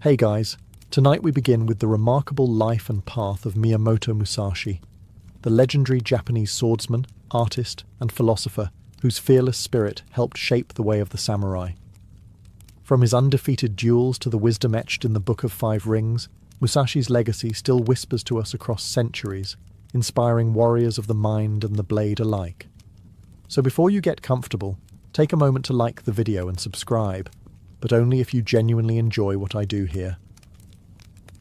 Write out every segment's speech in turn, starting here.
Hey guys, tonight we begin with the remarkable life and path of Miyamoto Musashi, the legendary Japanese swordsman, artist, and philosopher whose fearless spirit helped shape the way of the samurai. From his undefeated duels to the wisdom etched in the Book of Five Rings, Musashi's legacy still whispers to us across centuries, inspiring warriors of the mind and the blade alike. So before you get comfortable, take a moment to like the video and subscribe, but only if you genuinely enjoy what I do here.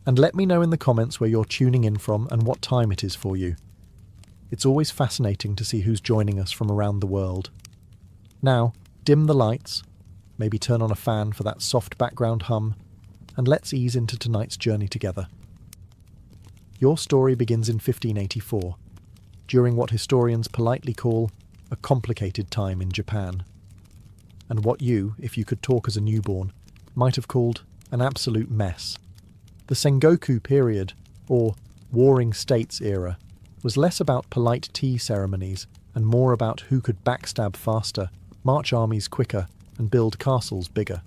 And let me know in the comments where you're tuning in from and what time it is for you. It's always fascinating to see who's joining us from around the world. Now, dim the lights, maybe turn on a fan for that soft background hum, and let's ease into tonight's journey together. Your story begins in 1584, during what historians politely call a complicated time in Japan, and what you, if you could talk as a newborn, might have called an absolute mess. The Sengoku period, or Warring States era, was less about polite tea ceremonies and more about who could backstab faster, march armies quicker, and build castles bigger.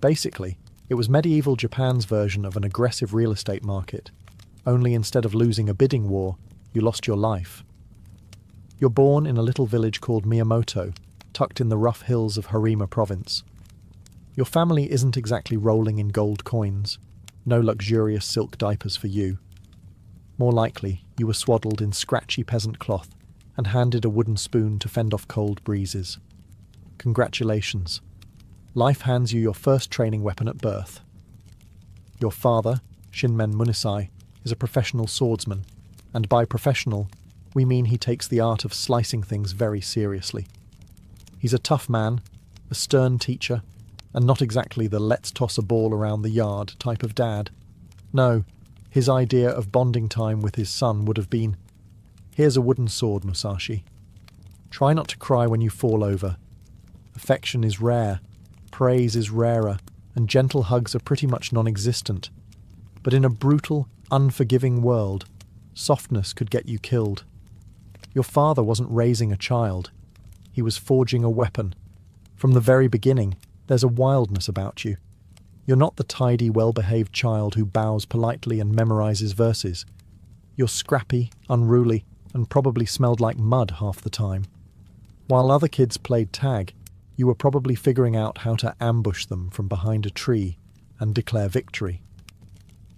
Basically, it was medieval Japan's version of an aggressive real estate market, only instead of losing a bidding war, you lost your life. You're born in a little village called Miyamoto, tucked in the rough hills of Harima province. Your family isn't exactly rolling in gold coins, no luxurious silk diapers for you. More likely, you were swaddled in scratchy peasant cloth and handed a wooden spoon to fend off cold breezes. Congratulations. Life hands you your first training weapon at birth. Your father, Shinmen Munisai, is a professional swordsman, and by professional, we mean he takes the art of slicing things very seriously. He's a tough man, a stern teacher, and not exactly the let's toss a ball around the yard type of dad. No, his idea of bonding time with his son would have been, here's a wooden sword, Musashi. Try not to cry when you fall over. Affection is rare, praise is rarer, and gentle hugs are pretty much non-existent. But in a brutal, unforgiving world, softness could get you killed. Your father wasn't raising a child. He was forging a weapon. From the very beginning, there's a wildness about you. You're not the tidy, well-behaved child who bows politely and memorizes verses. You're scrappy, unruly, and probably smelled like mud half the time. While other kids played tag, you were probably figuring out how to ambush them from behind a tree and declare victory.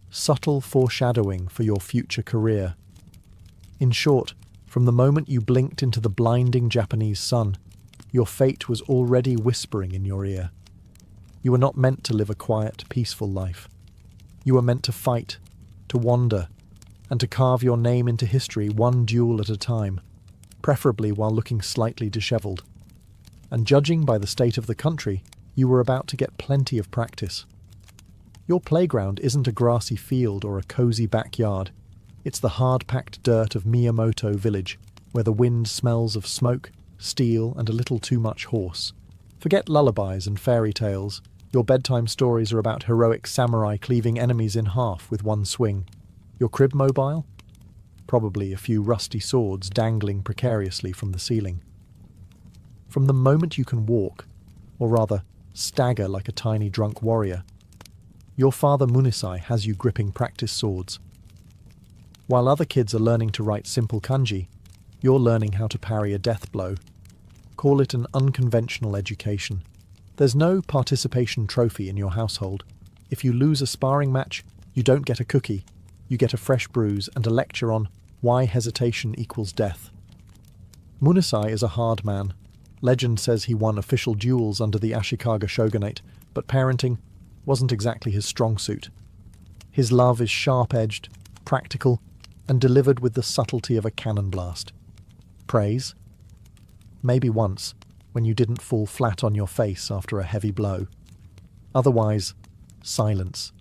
Subtle foreshadowing for your future career. In short, from the moment you blinked into the blinding Japanese sun, your fate was already whispering in your ear. You were not meant to live a quiet, peaceful life. You were meant to fight, to wander, and to carve your name into history one duel at a time, preferably while looking slightly disheveled. And judging by the state of the country, you were about to get plenty of practice. Your playground isn't a grassy field or a cozy backyard. It's the hard-packed dirt of Miyamoto village, where the wind smells of smoke, steel, and a little too much horse. Forget lullabies and fairy tales. Your bedtime stories are about heroic samurai cleaving enemies in half with one swing. Your crib mobile? Probably a few rusty swords dangling precariously from the ceiling. From the moment you can walk, or rather, stagger like a tiny drunk warrior, your father Munisai has you gripping practice swords. While other kids are learning to write simple kanji, you're learning how to parry a death blow. Call it an unconventional education. There's no participation trophy in your household. If you lose a sparring match, you don't get a cookie. You get a fresh bruise and a lecture on why hesitation equals death. Munisai is a hard man. Legend says he won official duels under the Ashikaga shogunate, but parenting wasn't exactly his strong suit. His love is sharp-edged, practical, and delivered with the subtlety of a cannon blast. Praise? Maybe once, when you didn't fall flat on your face after a heavy blow. Otherwise, silence.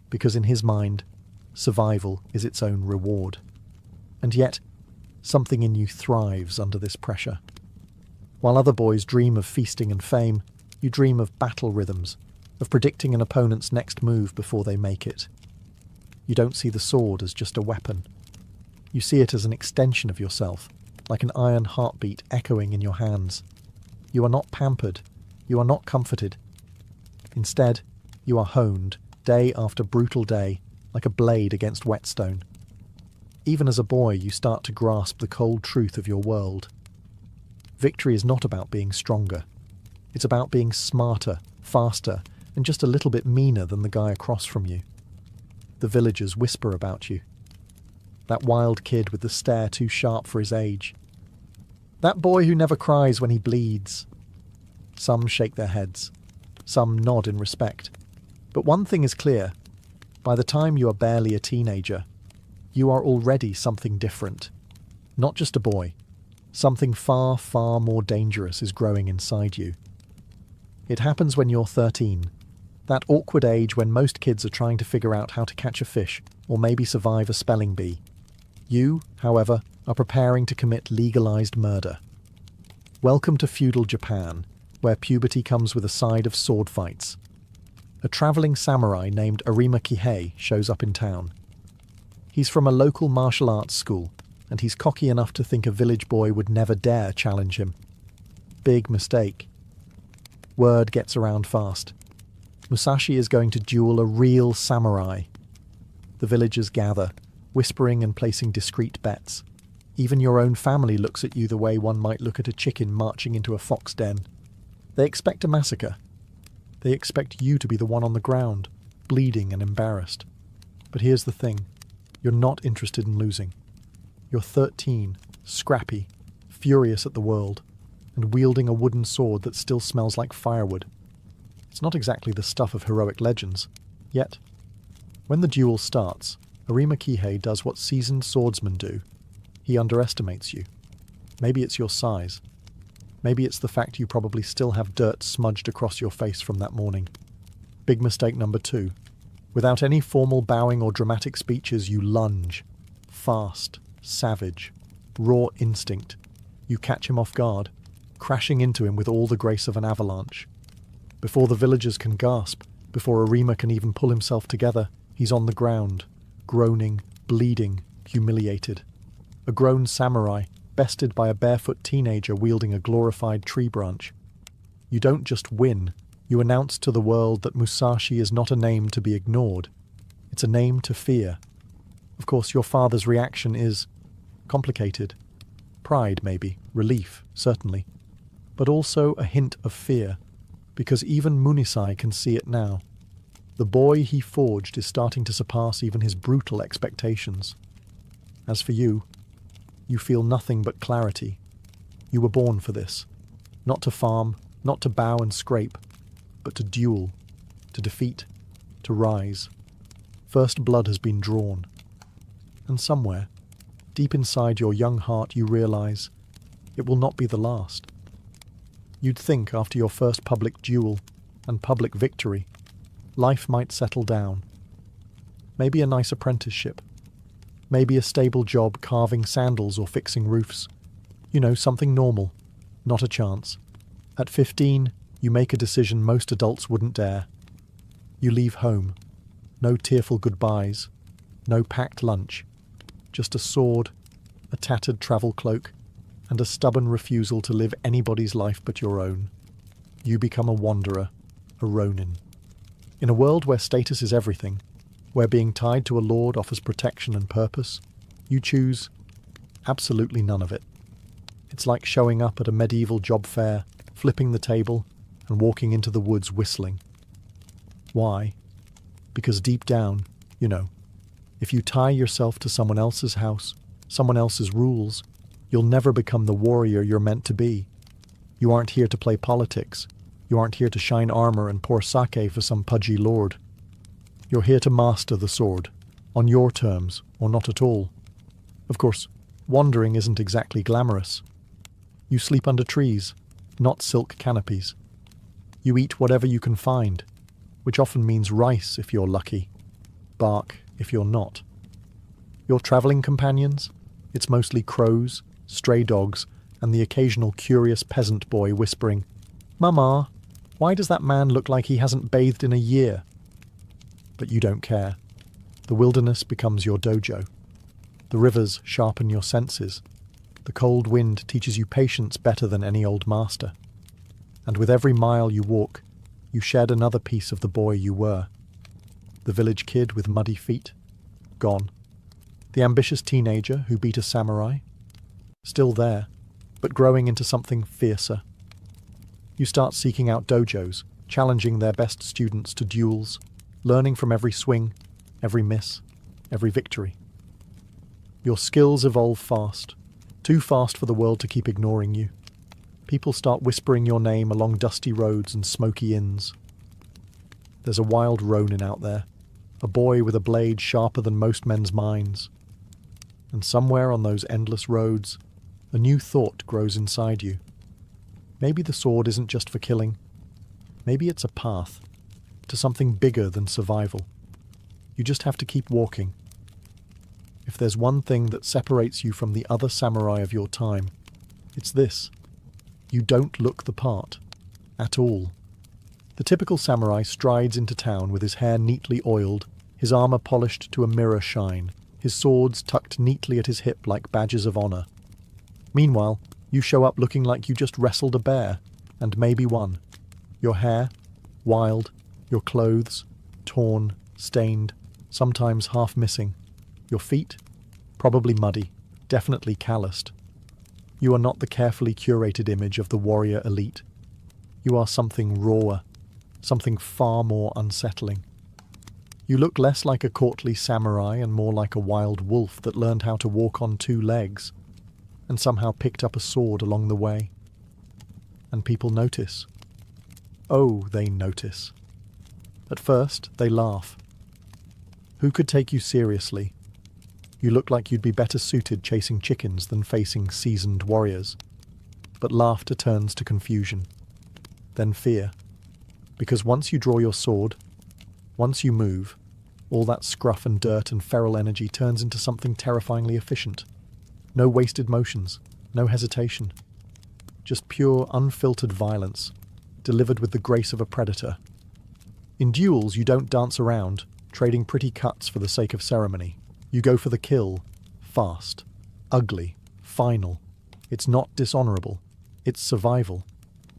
Because in his mind, survival is its own reward. And yet, something in you thrives under this pressure. While other boys dream of feasting and fame, you dream of battle rhythms, of predicting an opponent's next move before they make it. You don't see the sword as just a weapon. You see it as an extension of yourself, like an iron heartbeat echoing in your hands. You are not pampered. You are not comforted. Instead, you are honed, day after brutal day, like a blade against whetstone. Even as a boy, you start to grasp the cold truth of your world. Victory is not about being stronger. It's about being smarter, faster, and just a little bit meaner than the guy across from you. The villagers whisper about you. That wild kid with the stare too sharp for his age. That boy who never cries when he bleeds. Some shake their heads. Some nod in respect. But one thing is clear. By the time you are barely a teenager, you are already something different. Not just a boy. Something far, far more dangerous is growing inside you. It happens when you're 13. That awkward age when most kids are trying to figure out how to catch a fish or maybe survive a spelling bee. You, however, are preparing to commit legalized murder. Welcome to feudal Japan, where puberty comes with a side of sword fights. A travelling samurai named Arima Kihei shows up in town. He's from a local martial arts school, and he's cocky enough to think a village boy would never dare challenge him. Big mistake. Word gets around fast. Musashi is going to duel a real samurai. The villagers gather, whispering and placing discreet bets. Even your own family looks at you the way one might look at a chicken marching into a fox den. They expect a massacre. They expect you to be the one on the ground, bleeding and embarrassed. But here's the thing. You're not interested in losing. You're 13, scrappy, furious at the world, and wielding a wooden sword that still smells like firewood. It's not exactly the stuff of heroic legends, yet. When the duel starts, Arima Kihei does what seasoned swordsmen do. He underestimates you. Maybe it's your size. Maybe it's the fact you probably still have dirt smudged across your face from that morning. Big mistake number 2. Without any formal bowing or dramatic speeches, you lunge. Fast, savage, raw instinct. You catch him off guard, crashing into him with all the grace of an avalanche. Before the villagers can gasp, before Arima can even pull himself together, he's on the ground, groaning, bleeding, humiliated. A grown samurai, bested by a barefoot teenager wielding a glorified tree branch. You don't just win, you announce to the world that Musashi is not a name to be ignored. It's a name to fear. Of course, your father's reaction is complicated. Pride, maybe, relief, certainly. But also a hint of fear, because even Munisai can see it now. The boy he forged is starting to surpass even his brutal expectations. As for you, you feel nothing but clarity. You were born for this. Not to farm, not to bow and scrape, but to duel, to defeat, to rise. First blood has been drawn. And somewhere, deep inside your young heart, you realize it will not be the last. You'd think after your first public duel and public victory, life might settle down. Maybe a nice apprenticeship. Maybe a stable job carving sandals or fixing roofs. You know, something normal. Not a chance. At 15, you make a decision most adults wouldn't dare. You leave home. No tearful goodbyes. No packed lunch. Just a sword, a tattered travel cloak, and a stubborn refusal to live anybody's life but your own. You become a wanderer, a ronin. In a world where status is everything, where being tied to a lord offers protection and purpose, you choose absolutely none of it. It's like showing up at a medieval job fair, flipping the table, and walking into the woods whistling. Why? Because deep down, you know, if you tie yourself to someone else's house, someone else's rules, you'll never become the warrior you're meant to be. You aren't here to play politics. You aren't here to shine armor and pour sake for some pudgy lord. You're here to master the sword, on your terms, or not at all. Of course, wandering isn't exactly glamorous. You sleep under trees, not silk canopies. You eat whatever you can find, which often means rice if you're lucky, bark if you're not. Your travelling companions? It's mostly crows, stray dogs, and the occasional curious peasant boy whispering, "Mama, why does that man look like he hasn't bathed in a year?" But you don't care. The wilderness becomes your dojo. The rivers sharpen your senses. The cold wind teaches you patience better than any old master. And with every mile you walk, you shed another piece of the boy you were. The village kid with muddy feet? Gone. The ambitious teenager who beat a samurai? Still there, but growing into something fiercer. You start seeking out dojos, challenging their best students to duels, learning from every swing, every miss, every victory. Your skills evolve fast, too fast for the world to keep ignoring you. People start whispering your name along dusty roads and smoky inns. There's a wild Ronin out there, a boy with a blade sharper than most men's minds. And somewhere on those endless roads, a new thought grows inside you. Maybe the sword isn't just for killing. Maybe it's a path to something bigger than survival. You just have to keep walking. If there's one thing that separates you from the other samurai of your time, it's this. You don't look the part. At all. The typical samurai strides into town with his hair neatly oiled, his armor polished to a mirror shine, his swords tucked neatly at his hip like badges of honor. Meanwhile, you show up looking like you just wrestled a bear, and maybe won. Your hair, wild, your clothes, torn, stained, sometimes half missing. Your feet, probably muddy, definitely calloused. You are not the carefully curated image of the warrior elite. You are something rawer, something far more unsettling. You look less like a courtly samurai and more like a wild wolf that learned how to walk on two legs, and somehow picked up a sword along the way. And people notice. Oh, they notice. At first, they laugh. Who could take you seriously? You look like you'd be better suited chasing chickens than facing seasoned warriors. But laughter turns to confusion. Then fear. Because once you draw your sword, once you move, all that scruff and dirt and feral energy turns into something terrifyingly efficient. No wasted motions, no hesitation. Just pure, unfiltered violence, delivered with the grace of a predator. In duels, you don't dance around, trading pretty cuts for the sake of ceremony. You go for the kill, fast, ugly, final. It's not dishonorable. It's survival.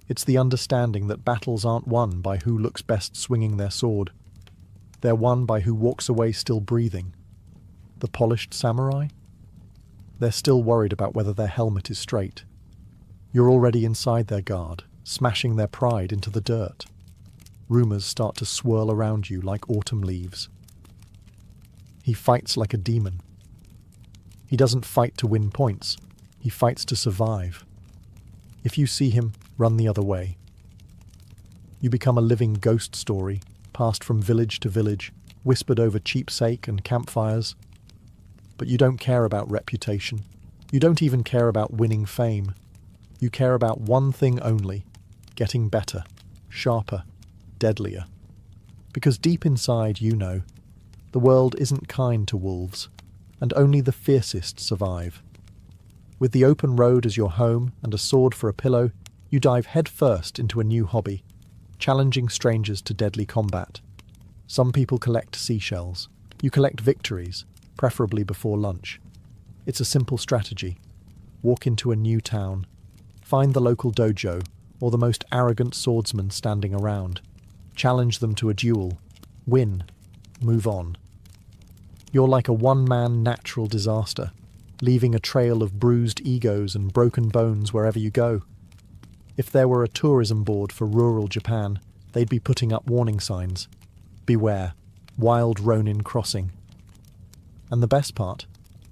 It's the understanding that battles aren't won by who looks best swinging their sword. They're won by who walks away still breathing. The polished samurai? They're still worried about whether their helmet is straight. You're already inside their guard, smashing their pride into the dirt. Rumors start to swirl around you like autumn leaves. He fights like a demon. He doesn't fight to win points. He fights to survive. If you see him, run the other way. You become a living ghost story, passed from village to village, whispered over cheapsake and campfires. But you don't care about reputation. You don't even care about winning fame. You care about one thing only, getting better, sharper, deadlier. Because deep inside you know, the world isn't kind to wolves, and only the fiercest survive. With the open road as your home and a sword for a pillow, you dive headfirst into a new hobby, challenging strangers to deadly combat. Some people collect seashells. You collect victories, preferably before lunch. It's a simple strategy. Walk into a new town. Find the local dojo, or the most arrogant swordsman standing around. Challenge them to a duel. Win. Move on. You're like a one-man natural disaster, leaving a trail of bruised egos and broken bones wherever you go. If there were a tourism board for rural Japan, they'd be putting up warning signs. Beware. Wild Ronin crossing. And the best part?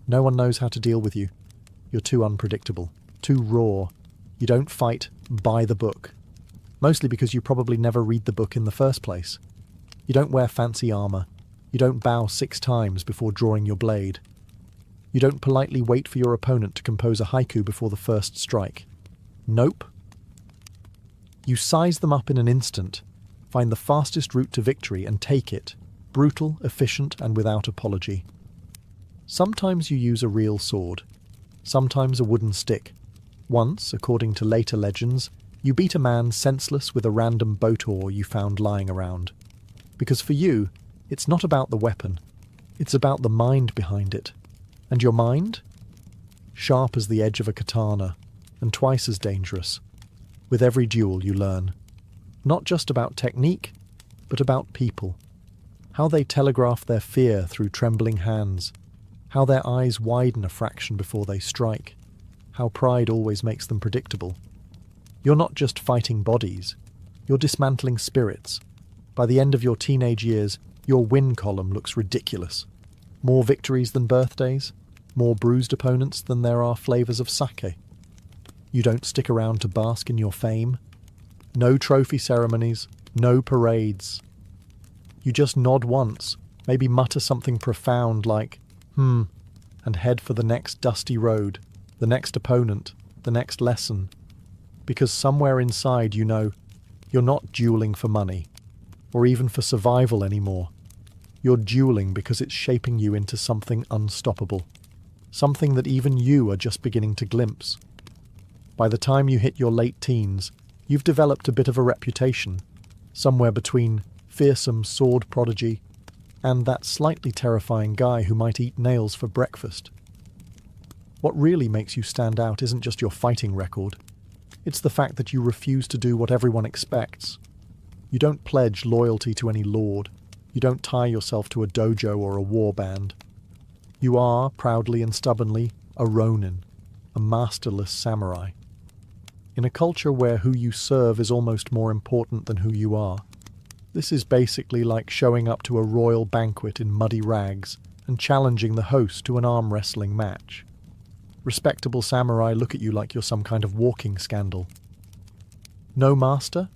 No one knows how to deal with you. You're too unpredictable, too raw. You don't fight by the book. Mostly because you probably never read the book in the first place. You don't wear fancy armor. You don't bow 6 times before drawing your blade. You don't politely wait for your opponent to compose a haiku before the first strike. Nope. You size them up in an instant, find the fastest route to victory and take it, brutal, efficient, and without apology. Sometimes you use a real sword, sometimes a wooden stick. Once, according to later legends, you beat a man senseless with a random boat oar you found lying around. Because for you, it's not about the weapon, it's about the mind behind it. And your mind? Sharp as the edge of a katana, and twice as dangerous. With every duel you learn. Not just about technique, but about people. how they telegraph their fear through trembling hands, how their eyes widen a fraction before they strike, how pride always makes them predictable. You're not just fighting bodies, you're dismantling spirits. By the end of your teenage years, your win column looks ridiculous. More victories than birthdays, more bruised opponents than there are flavors of sake. You don't stick around to bask in your fame. No trophy ceremonies, no parades. You just nod once, maybe mutter something profound like, and head for the next dusty road, the next opponent, the next lesson. Because somewhere inside you know you're not dueling for money, or even for survival anymore. You're dueling because it's shaping you into something unstoppable, something that even you are just beginning to glimpse. By the time you hit your late teens, you've developed a bit of a reputation, somewhere between fearsome sword prodigy and that slightly terrifying guy who might eat nails for breakfast. What really makes you stand out isn't just your fighting record. It's the fact that you refuse to do what everyone expects. You don't pledge loyalty to any lord. You don't tie yourself to a dojo or a war band. You are, proudly and stubbornly, a ronin, a masterless samurai. In a culture where who you serve is almost more important than who you are, this is basically like showing up to a royal banquet in muddy rags and challenging the host to an arm wrestling match. Respectable samurai look at you like you're some kind of walking scandal. No master?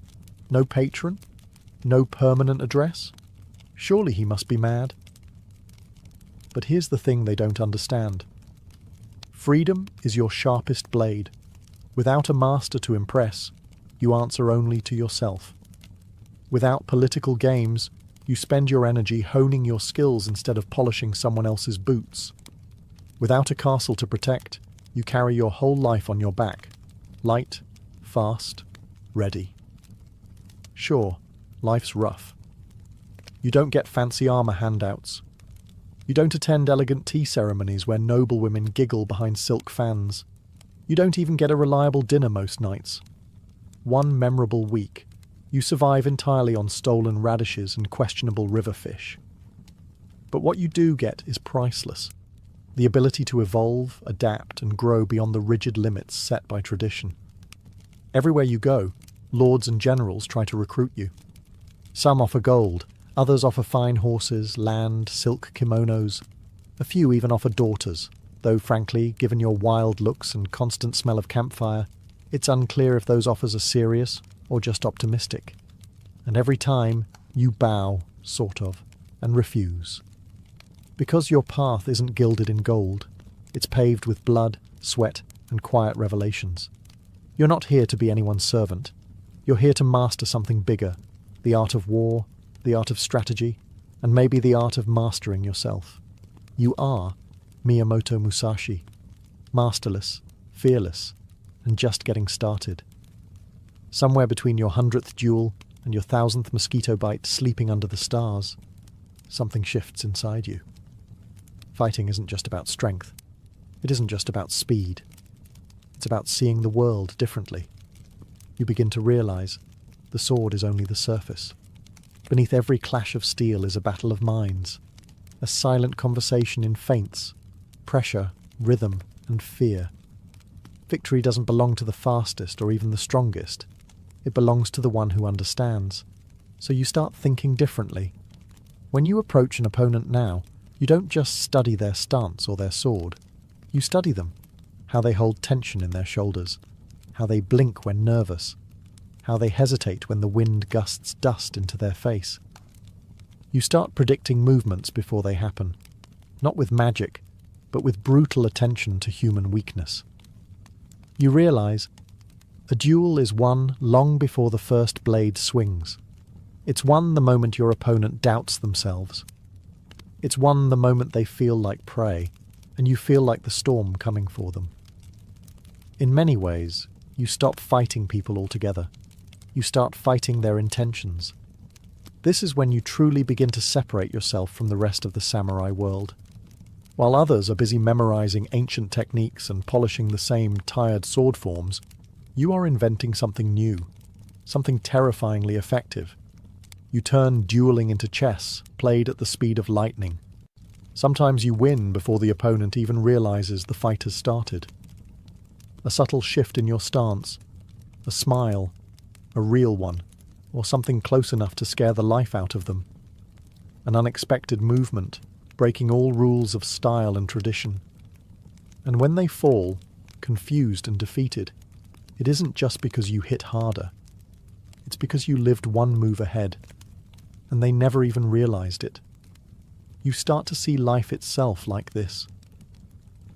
No patron? No permanent address? Surely he must be mad. But here's the thing they don't understand. Freedom is your sharpest blade. Without a master to impress, you answer only to yourself. Without political games, you spend your energy honing your skills instead of polishing someone else's boots. Without a castle to protect, you carry your whole life on your back, light, fast, ready. Sure, life's rough. You don't get fancy armor handouts. You don't attend elegant tea ceremonies where noblewomen giggle behind silk fans. You don't even get a reliable dinner most nights. One memorable week, you survive entirely on stolen radishes and questionable river fish. But what you do get is priceless. The ability to evolve, adapt, and grow beyond the rigid limits set by tradition. Everywhere you go, lords and generals try to recruit you. Some offer gold, others offer fine horses, land, silk kimonos. A few even offer daughters, though frankly, given your wild looks and constant smell of campfire, it's unclear if those offers are serious or just optimistic. And every time, you bow, sort of, and refuse. Because your path isn't gilded in gold, it's paved with blood, sweat, and quiet revelations. You're not here to be anyone's servant. You're here to master something bigger, the art of war, the art of strategy, and maybe the art of mastering yourself. You are Miyamoto Musashi, masterless, fearless, and just getting started. Somewhere between your 100th duel and your 1000th mosquito bite sleeping under the stars, something shifts inside you. Fighting isn't just about strength. It isn't just about speed. It's about seeing the world differently. You begin to realize the sword is only the surface. Beneath every clash of steel is a battle of minds, a silent conversation in feints, pressure, rhythm, and fear. Victory doesn't belong to the fastest or even the strongest. It belongs to the one who understands. So you start thinking differently. When you approach an opponent now, you don't just study their stance or their sword. You study them, how they hold tension in their shoulders, how they blink when nervous, how they hesitate when the wind gusts dust into their face. You start predicting movements before they happen, not with magic, but with brutal attention to human weakness. You realize a duel is won long before the first blade swings. It's won the moment your opponent doubts themselves. It's won the moment they feel like prey, and you feel like the storm coming for them. In many ways, you stop fighting people altogether. You start fighting their intentions. This is when you truly begin to separate yourself from the rest of the samurai world. While others are busy memorizing ancient techniques and polishing the same tired sword forms, you are inventing something new, something terrifyingly effective. You turn dueling into chess, played at the speed of lightning. Sometimes you win before the opponent even realizes the fight has started. A subtle shift in your stance, a smile, a real one, or something close enough to scare the life out of them. An unexpected movement, breaking all rules of style and tradition. And when they fall, confused and defeated, it isn't just because you hit harder. It's because you lived one move ahead, and they never even realized it. You start to see life itself like this.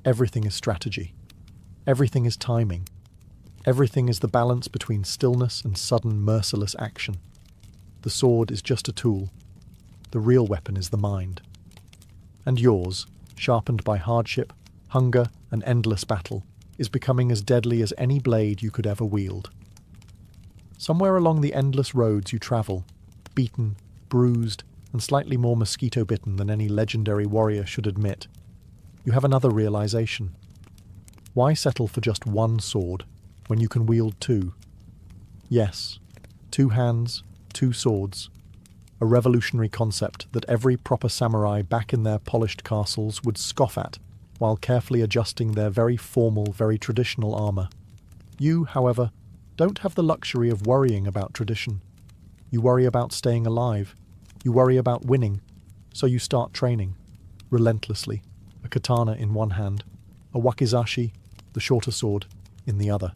Everything is strategy. Everything is timing. Everything is the balance between stillness and sudden, merciless action. The sword is just a tool. The real weapon is the mind. And yours, sharpened by hardship, hunger, and endless battle, is becoming as deadly as any blade you could ever wield. Somewhere along the endless roads you travel, beaten, bruised, and slightly more mosquito-bitten than any legendary warrior should admit, you have another realization. Why settle for just one sword when you can wield two? Yes, 2 hands, 2 swords. A revolutionary concept that every proper samurai back in their polished castles would scoff at, while carefully adjusting their very formal, very traditional armor. You, however, don't have the luxury of worrying about tradition. You worry about staying alive. You worry about winning. So you start training, relentlessly, a katana in one hand, a wakizashi, the shorter sword, in the other.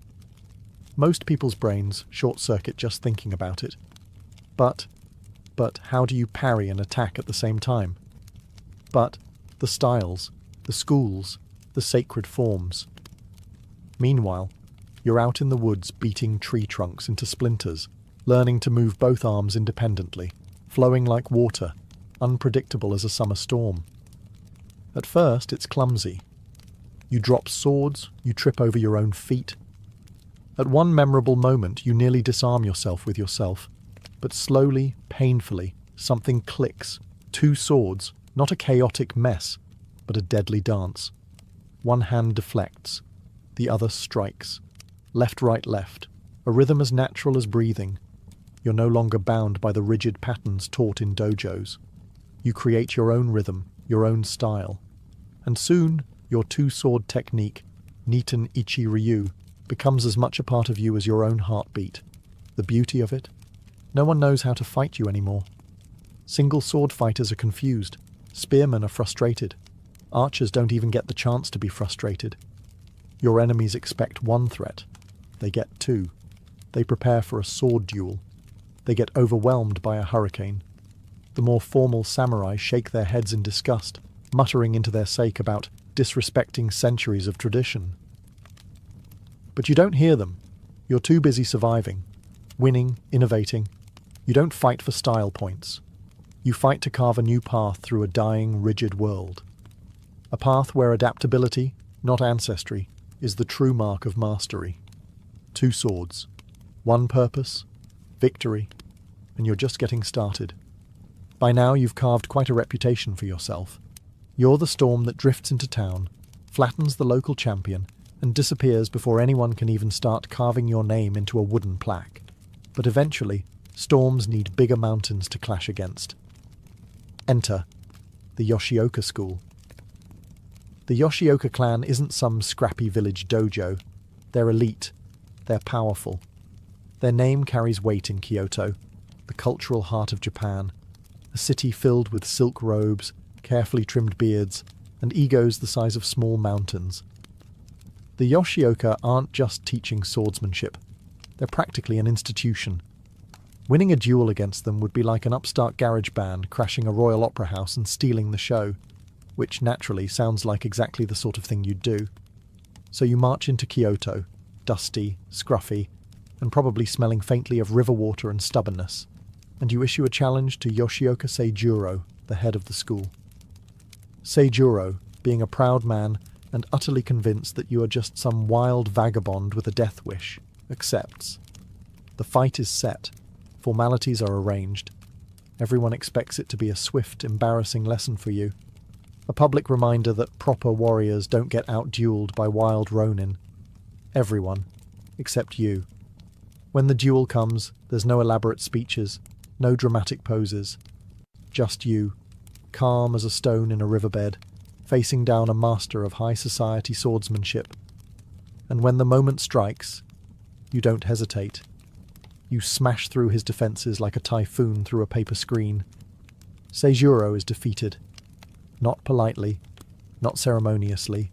Most people's brains short-circuit just thinking about it. But how do you parry and attack at the same time? But the styles, the schools, the sacred forms. Meanwhile, you're out in the woods beating tree trunks into splinters, learning to move both arms independently, flowing like water, unpredictable as a summer storm. At first, it's clumsy. You drop swords, you trip over your own feet. At one memorable moment, you nearly disarm yourself with yourself. But slowly, painfully, something clicks. 2 swords, not a chaotic mess, but a deadly dance. One hand deflects, the other strikes. Left, right, left. A rhythm as natural as breathing. You're no longer bound by the rigid patterns taught in dojos. You create your own rhythm, your own style. And soon, your 2-sword technique, Niten Ichi Ryu, becomes as much a part of you as your own heartbeat. The beauty of it? No one knows how to fight you anymore. Single sword fighters are confused. Spearmen are frustrated. Archers don't even get the chance to be frustrated. Your enemies expect one threat. They get 2. They prepare for a sword duel. They get overwhelmed by a hurricane. The more formal samurai shake their heads in disgust, muttering into their sake about disrespecting centuries of tradition. But you don't hear them. You're too busy surviving, winning, innovating. You don't fight for style points. You fight to carve a new path through a dying, rigid world. A path where adaptability, not ancestry, is the true mark of mastery. 2 swords, one purpose, victory, and you're just getting started. By now you've carved quite a reputation for yourself. You're the storm that drifts into town, flattens the local champion, and disappears before anyone can even start carving your name into a wooden plaque. But eventually, storms need bigger mountains to clash against. Enter the Yoshioka school. The Yoshioka clan isn't some scrappy village dojo. They're elite. They're powerful. Their name carries weight in Kyoto, the cultural heart of Japan, a city filled with silk robes, carefully trimmed beards, and egos the size of small mountains. The Yoshioka aren't just teaching swordsmanship. They're practically an institution. Winning a duel against them would be like an upstart garage band crashing a Royal Opera House and stealing the show, which naturally sounds like exactly the sort of thing you'd do. So you march into Kyoto, dusty, scruffy, and probably smelling faintly of river water and stubbornness, and you issue a challenge to Yoshioka Seijuro, the head of the school. Seijuro, being a proud man and utterly convinced that you are just some wild vagabond with a death wish, accepts. The fight is set. Formalities are arranged. Everyone expects it to be a swift, embarrassing lesson for you. A public reminder that proper warriors don't get out-dueled by wild ronin. Everyone, except you. When the duel comes, there's no elaborate speeches, no dramatic poses. Just you, calm as a stone in a riverbed, facing down a master of high society swordsmanship. And when the moment strikes, you don't hesitate. You smash through his defences like a typhoon through a paper screen. Seijuro is defeated. Not politely, not ceremoniously,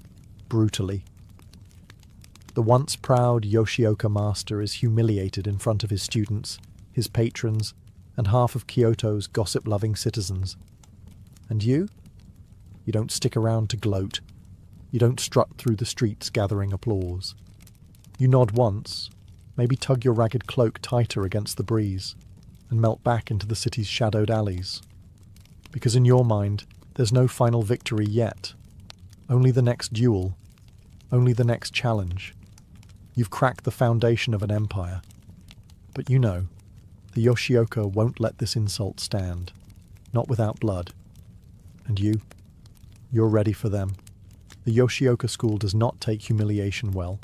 brutally. The once proud Yoshioka master is humiliated in front of his students, his patrons, and half of Kyoto's gossip-loving citizens. And you? You don't stick around to gloat. You don't strut through the streets gathering applause. You nod once, maybe tug your ragged cloak tighter against the breeze, and melt back into the city's shadowed alleys. Because in your mind, there's no final victory yet. Only the next duel. Only the next challenge. You've cracked the foundation of an empire. But you know, the Yoshioka won't let this insult stand. Not without blood. And you're ready for them. The Yoshioka school does not take humiliation well.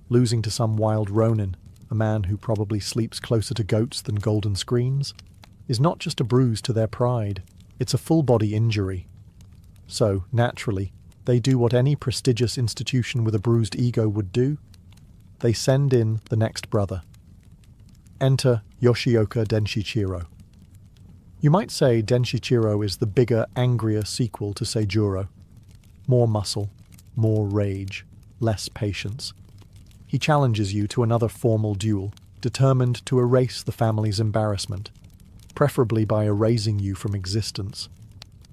Losing to some wild ronin, a man who probably sleeps closer to goats than golden screens, is not just a bruise to their pride, it's a full-body injury. So, naturally, they do what any prestigious institution with a bruised ego would do. They send in the next brother. Enter Yoshioka Denshichiro. You might say Denshichiro is the bigger, angrier sequel to Seijuro. More muscle, more rage, less patience. He challenges you to another formal duel, determined to erase the family's embarrassment, preferably by erasing you from existence.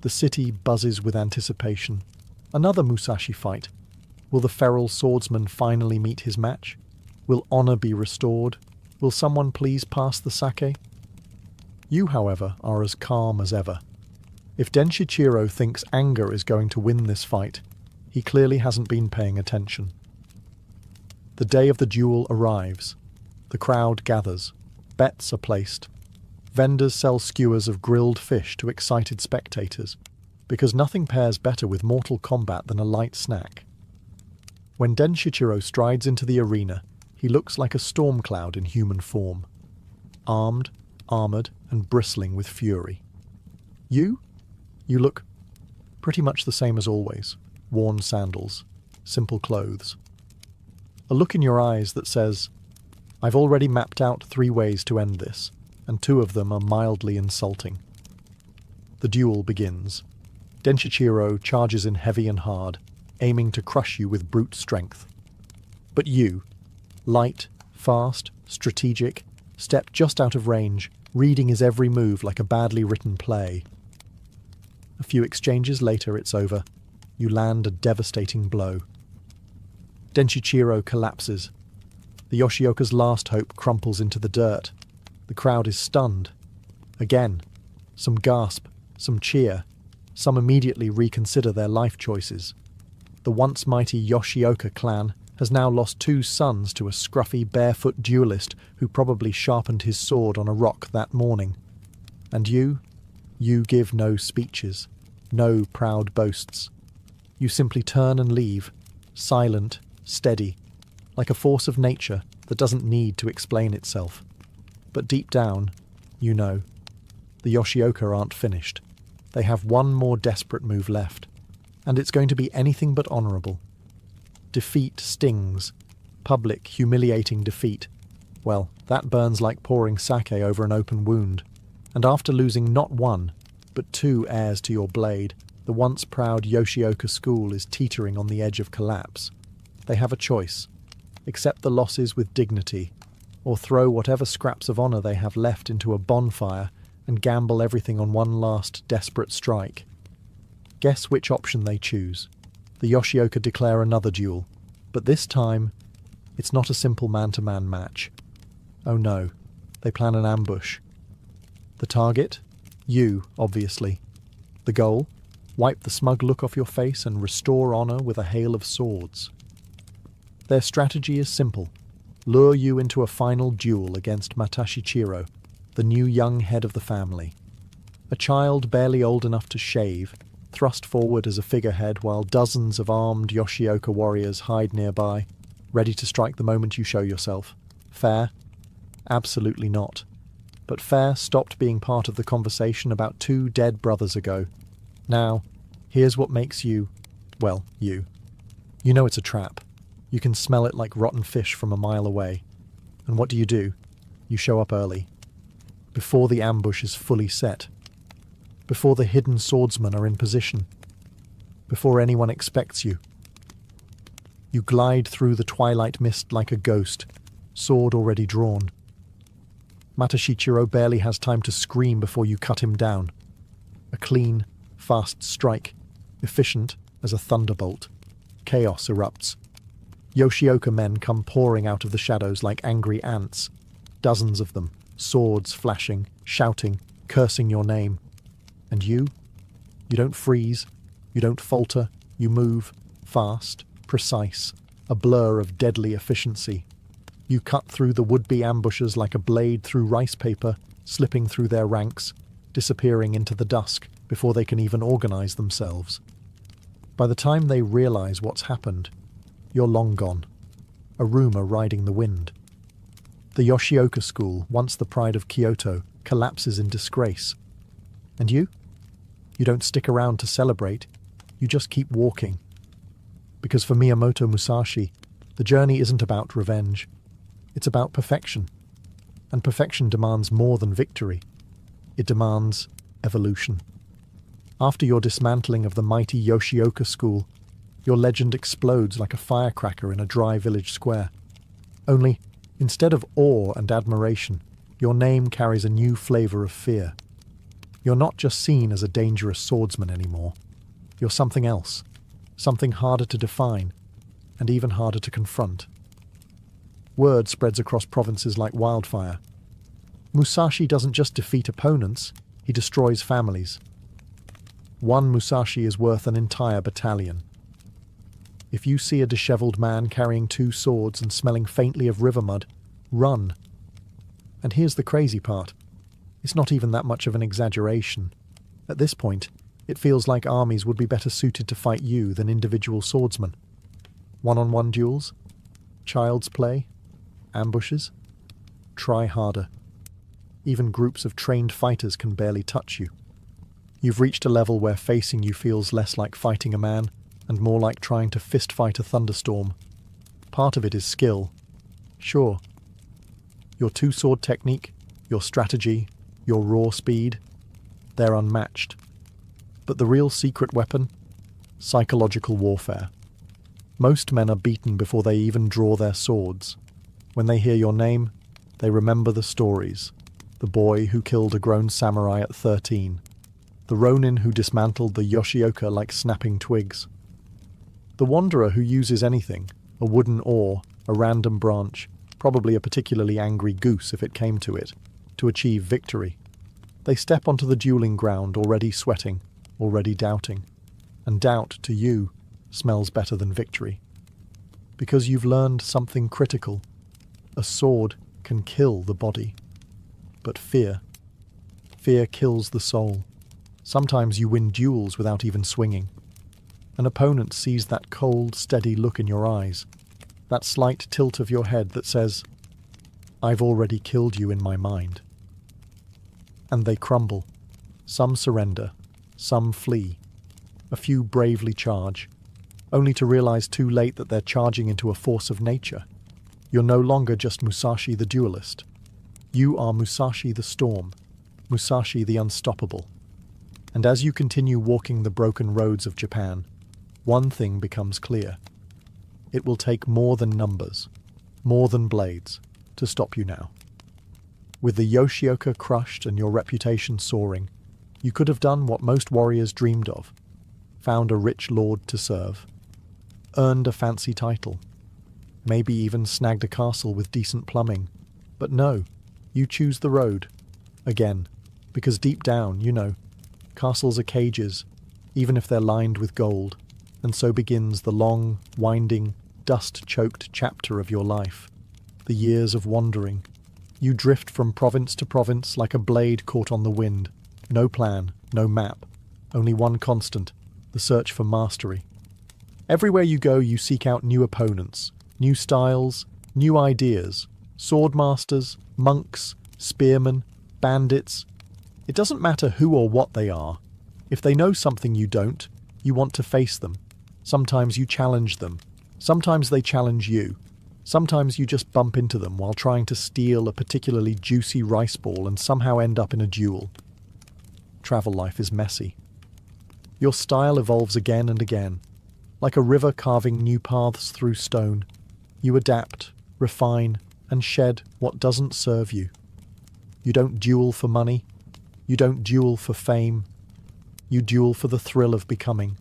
The city buzzes with anticipation. Another Musashi fight. Will the feral swordsman finally meet his match? Will honor be restored? Will someone please pass the sake? You, however, are as calm as ever. If Denshichiro thinks anger is going to win this fight, he clearly hasn't been paying attention. The day of the duel arrives. The crowd gathers. Bets are placed. Vendors sell skewers of grilled fish to excited spectators, because nothing pairs better with mortal combat than a light snack. When Denshichiro strides into the arena, he looks like a storm cloud in human form. Armed, armoured, and bristling with fury. You look pretty much the same as always. Worn sandals, simple clothes. A look in your eyes that says, I've already mapped out 3 ways to end this, and 2 of them are mildly insulting. The duel begins. Denshichiro charges in heavy and hard, aiming to crush you with brute strength. But you, light, fast, strategic, step just out of range, reading his every move like a badly written play. A few exchanges later, it's over. You land a devastating blow. Denshichiro collapses. The Yoshioka's last hope crumples into the dirt. The crowd is stunned. Again, some gasp, some cheer. Some immediately reconsider their life choices. The once mighty Yoshioka clan has now lost 2 sons to a scruffy, barefoot duelist who probably sharpened his sword on a rock that morning. And you give no speeches, no proud boasts. You simply turn and leave, silent, steady, like a force of nature that doesn't need to explain itself. But deep down, you know, the Yoshioka aren't finished. They have one more desperate move left, and it's going to be anything but honourable. Defeat stings. Public, humiliating defeat. Well, that burns like pouring sake over an open wound. And after losing not 1, but 2 heirs to your blade, the once proud Yoshioka school is teetering on the edge of collapse. They have a choice. Accept the losses with dignity, or throw whatever scraps of honour they have left into a bonfire and gamble everything on one last desperate strike. Guess which option they choose. The Yoshioka declare another duel, but this time, it's not a simple man-to-man match. Oh no, they plan an ambush. The target? You, obviously. The goal? Wipe the smug look off your face and restore honour with a hail of swords. Their strategy is simple. Lure you into a final duel against Matashichiro, the new young head of the family. A child barely old enough to shave, thrust forward as a figurehead while dozens of armed Yoshioka warriors hide nearby, ready to strike the moment you show yourself. Fair? Absolutely not. But fair stopped being part of the conversation about 2 dead brothers ago. Now, here's what makes you, well, you. You know it's a trap. You can smell it like rotten fish from a mile away. And what do? You show up early. Before the ambush is fully set. Before the hidden swordsmen are in position. Before anyone expects you. You glide through the twilight mist like a ghost, sword already drawn. Matashichiro barely has time to scream before you cut him down. A clean, fast strike, efficient as a thunderbolt. Chaos erupts. Yoshioka men come pouring out of the shadows like angry ants. Dozens of them, swords flashing, shouting, cursing your name. And you? You don't freeze. You don't falter. You move, fast, precise, a blur of deadly efficiency. You cut through the would-be ambushers like a blade through rice paper, slipping through their ranks, disappearing into the dusk before they can even organize themselves. By the time they realize what's happened, you're long gone, a rumor riding the wind. The Yoshioka school, once the pride of Kyoto, collapses in disgrace. And you? You don't stick around to celebrate, you just keep walking. Because for Miyamoto Musashi, the journey isn't about revenge. It's about perfection. And perfection demands more than victory. It demands evolution. After your dismantling of the mighty Yoshioka school, your legend explodes like a firecracker in a dry village square. Only, instead of awe and admiration, your name carries a new flavor of fear. You're not just seen as a dangerous swordsman anymore. You're something else. Something harder to define, and even harder to confront. Word spreads across provinces like wildfire. Musashi doesn't just defeat opponents, he destroys families. One Musashi is worth an entire battalion. If you see a disheveled man carrying 2 swords and smelling faintly of river mud, run. And here's the crazy part. It's not even that much of an exaggeration. At this point, it feels like armies would be better suited to fight you than individual swordsmen. One-on-one duels? Child's play? Ambushes? Try harder. Even groups of trained fighters can barely touch you. You've reached a level where facing you feels less like fighting a man and more like trying to fist-fight a thunderstorm. Part of it is skill. Sure. Your 2-sword technique, your strategy, your raw speed, they're unmatched. But the real secret weapon? Psychological warfare. Most men are beaten before they even draw their swords. When they hear your name, they remember the stories. The boy who killed a grown samurai at 13. The ronin who dismantled the Yoshioka like snapping twigs. The wanderer who uses anything, a wooden oar, a random branch, probably a particularly angry goose if it came to it, to achieve victory. They step onto the dueling ground already sweating, already doubting. And doubt, to you, smells better than victory. Because you've learned something critical. A sword can kill the body. But fear kills the soul. Sometimes you win duels without even swinging. An opponent sees that cold, steady look in your eyes, that slight tilt of your head that says, "I've already killed you in my mind." And they crumble. Some surrender, some flee. A few bravely charge, only to realize too late that they're charging into a force of nature. You're no longer just Musashi the duelist. You are Musashi the storm, Musashi the unstoppable. And as you continue walking the broken roads of Japan, one thing becomes clear. It will take more than numbers, more than blades, to stop you now. With the Yoshioka crushed and your reputation soaring, you could have done what most warriors dreamed of. Found a rich lord to serve. Earned a fancy title. Maybe even snagged a castle with decent plumbing. But no, you choose the road. Again, because deep down, you know, castles are cages, even if they're lined with gold, and so begins the long, winding, dust-choked chapter of your life. The years of wandering. You drift from province to province like a blade caught on the wind. No plan, no map, only one constant, the search for mastery. Everywhere you go, you seek out new opponents, new styles, new ideas, sword masters, monks, spearmen, bandits. It doesn't matter who or what they are. If they know something you don't, you want to face them. Sometimes you challenge them. Sometimes they challenge you. Sometimes you just bump into them while trying to steal a particularly juicy rice ball and somehow end up in a duel. Travel life is messy. Your style evolves again and again. Like a river carving new paths through stone, you adapt, refine, and shed what doesn't serve you. You don't duel for money. You don't duel for fame. You duel for the thrill of becoming.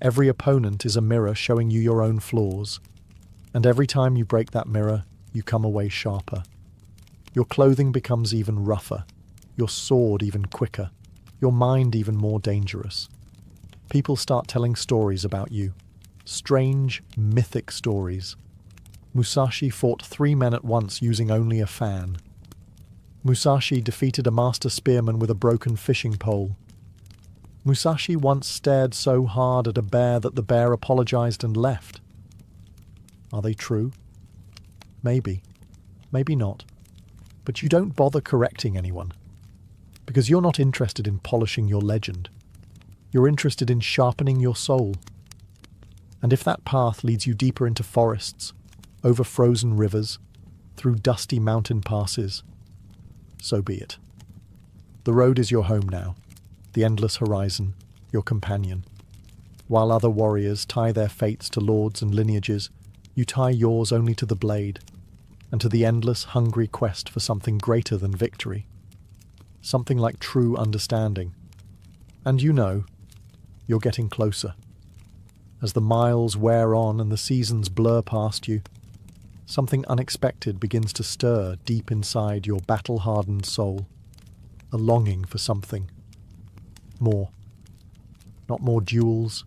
Every opponent is a mirror showing you your own flaws. And every time you break that mirror, you come away sharper. Your clothing becomes even rougher. Your sword even quicker. Your mind even more dangerous. People start telling stories about you. Strange, mythic stories. Musashi fought 3 men at once using only a fan. Musashi defeated a master spearman with a broken fishing pole. Musashi once stared so hard at a bear that the bear apologized and left. Are they true? Maybe. Maybe not. But you don't bother correcting anyone. Because you're not interested in polishing your legend. You're interested in sharpening your soul. And if that path leads you deeper into forests, over frozen rivers, through dusty mountain passes, so be it. The road is your home now, the endless horizon, your companion. While other warriors tie their fates to lords and lineages, you tie yours only to the blade, and to the endless, hungry quest for something greater than victory. Something like true understanding. And you know, you're getting closer. As the miles wear on and the seasons blur past you, something unexpected begins to stir deep inside your battle-hardened soul. A longing for something. More. Not more duels,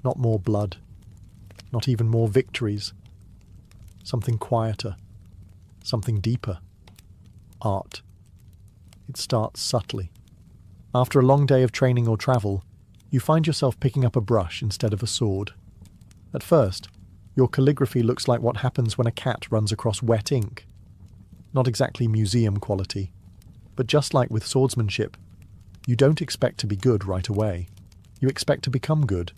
not more blood, not even more victories. Something quieter, something deeper. Art. It starts subtly. After a long day of training or travel, you find yourself picking up a brush instead of a sword. At first, your calligraphy looks like what happens when a cat runs across wet ink. Not exactly museum quality, but just like with swordsmanship, you don't expect to be good right away. You expect to become good,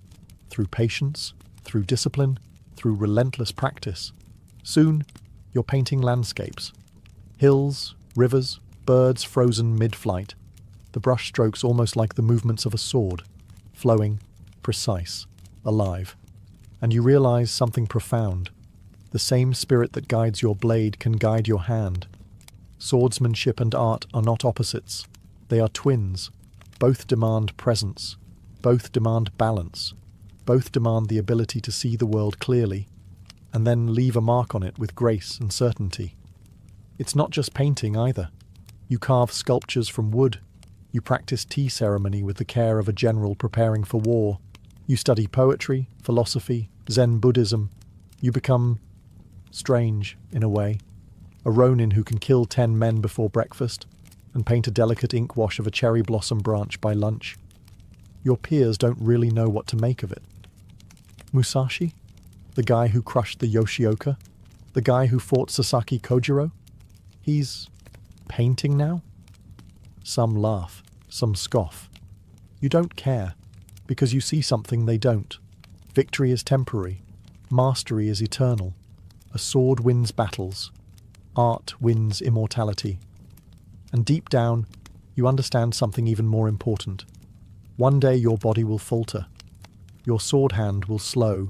through patience, through discipline, through relentless practice. Soon, you're painting landscapes. Hills, rivers, birds frozen mid-flight. The brush strokes almost like the movements of a sword, flowing, precise, alive. And you realize something profound. The same spirit that guides your blade can guide your hand. Swordsmanship and art are not opposites. They are twins. Both demand presence. Both demand balance. Both demand the ability to see the world clearly, and then leave a mark on it with grace and certainty. It's not just painting either. You carve sculptures from wood. You practice tea ceremony with the care of a general preparing for war. You study poetry, philosophy, Zen Buddhism. You become strange, in a way. A ronin who can kill 10 men before breakfast and paint a delicate ink wash of a cherry blossom branch by lunch. Your peers don't really know what to make of it. Musashi? The guy who crushed the Yoshioka? The guy who fought Sasaki Kojiro? He's painting now? Some laugh, some scoff. You don't care, because you see something they don't. Victory is temporary. Mastery is eternal. A sword wins battles. Art wins immortality. And deep down, you understand something even more important. One day your body will falter. Your sword hand will slow.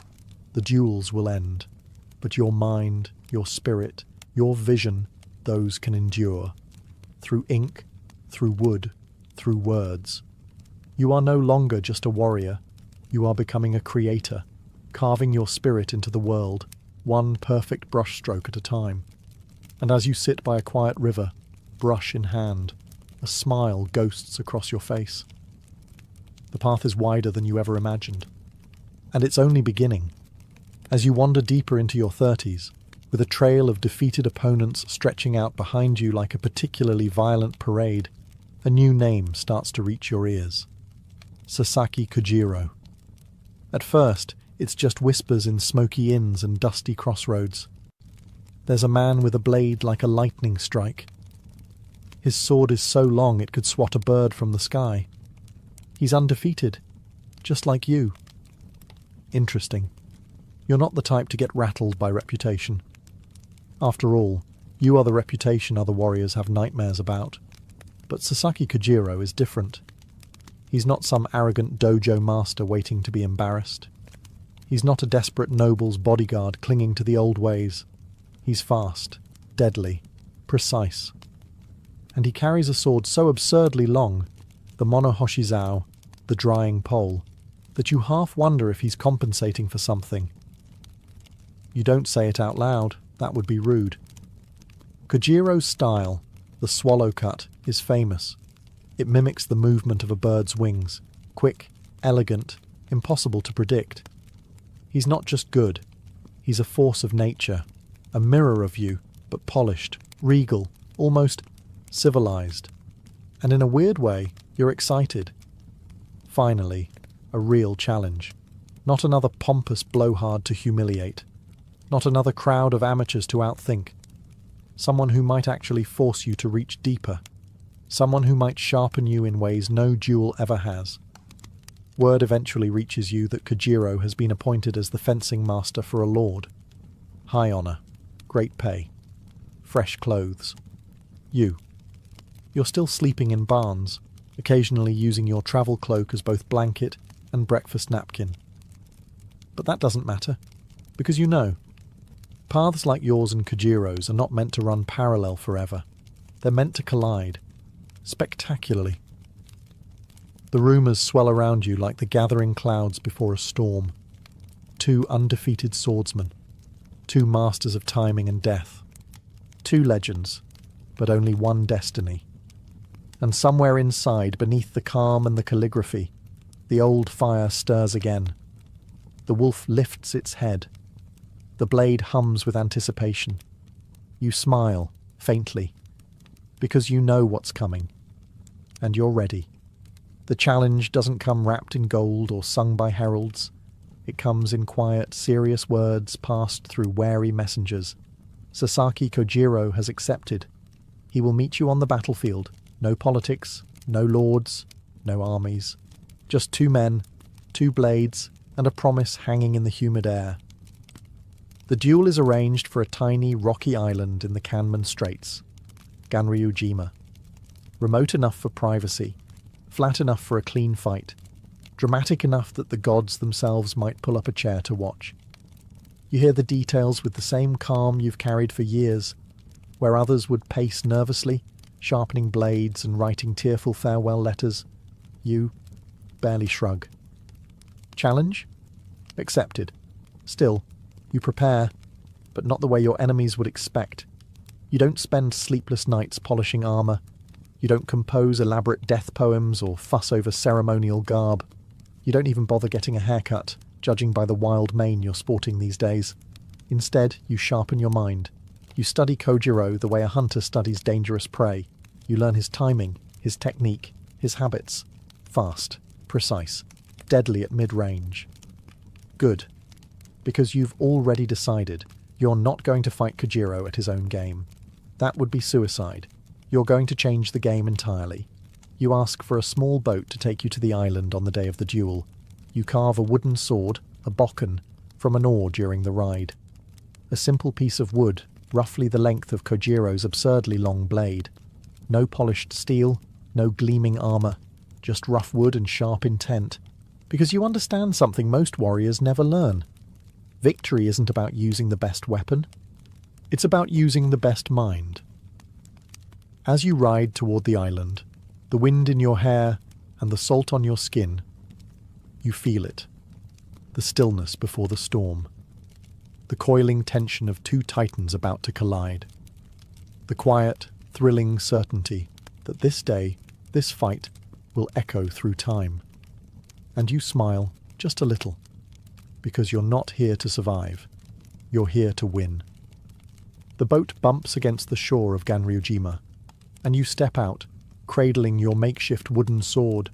The duels will end. But your mind, your spirit, your vision, those can endure. Through ink, through wood, through words. You are no longer just a warrior. You are becoming a creator, carving your spirit into the world, one perfect brushstroke at a time. And as you sit by a quiet river, brush in hand, a smile ghosts across your face. The path is wider than you ever imagined. And it's only beginning. As you wander deeper into your 30s, with a trail of defeated opponents stretching out behind you like a particularly violent parade, a new name starts to reach your ears. Sasaki Kojiro. At first, it's just whispers in smoky inns and dusty crossroads. There's a man with a blade like a lightning strike. His sword is so long it could swat a bird from the sky. He's undefeated, just like you. Interesting. You're not the type to get rattled by reputation. After all, you are the reputation other warriors have nightmares about. But Sasaki Kojiro is different. He's not some arrogant dojo master waiting to be embarrassed. He's not a desperate noble's bodyguard clinging to the old ways. He's fast, deadly, precise. And he carries a sword so absurdly long, the monohoshizao, the drying pole, that you half wonder if he's compensating for something. You don't say it out loud, that would be rude. Kojiro's style, the swallow cut, is famous. It mimics the movement of a bird's wings, quick, elegant, impossible to predict. He's not just good, he's a force of nature, a mirror of you, but polished, regal, almost civilized. And in a weird way, you're excited. Finally, a real challenge. Not another pompous blowhard to humiliate. Not another crowd of amateurs to outthink. Someone who might actually force you to reach deeper. Someone who might sharpen you in ways no duel ever has. Word eventually reaches you that Kojiro has been appointed as the fencing master for a lord. High honor, great pay, fresh clothes. You're still sleeping in barns, occasionally using your travel cloak as both blanket and breakfast napkin. But that doesn't matter, because you know, paths like yours and Kojiro's are not meant to run parallel forever. They're meant to collide, spectacularly. The rumours swell around you like the gathering clouds before a storm. Two undefeated swordsmen, two masters of timing and death, two legends, but only one destiny. And somewhere inside, beneath the calm and the calligraphy, the old fire stirs again. The wolf lifts its head. The blade hums with anticipation. You smile, faintly, because you know what's coming. And you're ready. The challenge doesn't come wrapped in gold or sung by heralds. It comes in quiet, serious words passed through wary messengers. Sasaki Kojiro has accepted. He will meet you on the battlefield. No politics, no lords, no armies. Just two men, two blades, and a promise hanging in the humid air. The duel is arranged for a tiny, rocky island in the Kanman Straits, Ganryujima. Remote enough for privacy, flat enough for a clean fight, dramatic enough that the gods themselves might pull up a chair to watch. You hear the details with the same calm you've carried for years, where others would pace nervously, sharpening blades and writing tearful farewell letters. You barely shrug. Challenge? Accepted. Still, you prepare, but not the way your enemies would expect. You don't spend sleepless nights polishing armour. You don't compose elaborate death poems or fuss over ceremonial garb. You don't even bother getting a haircut, judging by the wild mane you're sporting these days. Instead, you sharpen your mind. You study Kojiro the way a hunter studies dangerous prey. You learn his timing, his technique, his habits. Fast, precise, deadly at mid-range. Good. Because you've already decided you're not going to fight Kojiro at his own game. That would be suicide. You're going to change the game entirely. You ask for a small boat to take you to the island on the day of the duel. You carve a wooden sword, a bokken, from an oar during the ride. A simple piece of wood, roughly the length of Kojiro's absurdly long blade. No polished steel, no gleaming armour, just rough wood and sharp intent. Because you understand something most warriors never learn. Victory isn't about using the best weapon. It's about using the best mind. As you ride toward the island, the wind in your hair and the salt on your skin, you feel it. The stillness before the storm. The coiling tension of two titans about to collide. The quiet, thrilling certainty that this day, this fight, will echo through time. And you smile just a little, because you're not here to survive. You're here to win. The boat bumps against the shore of Ganryujima, and you step out, cradling your makeshift wooden sword,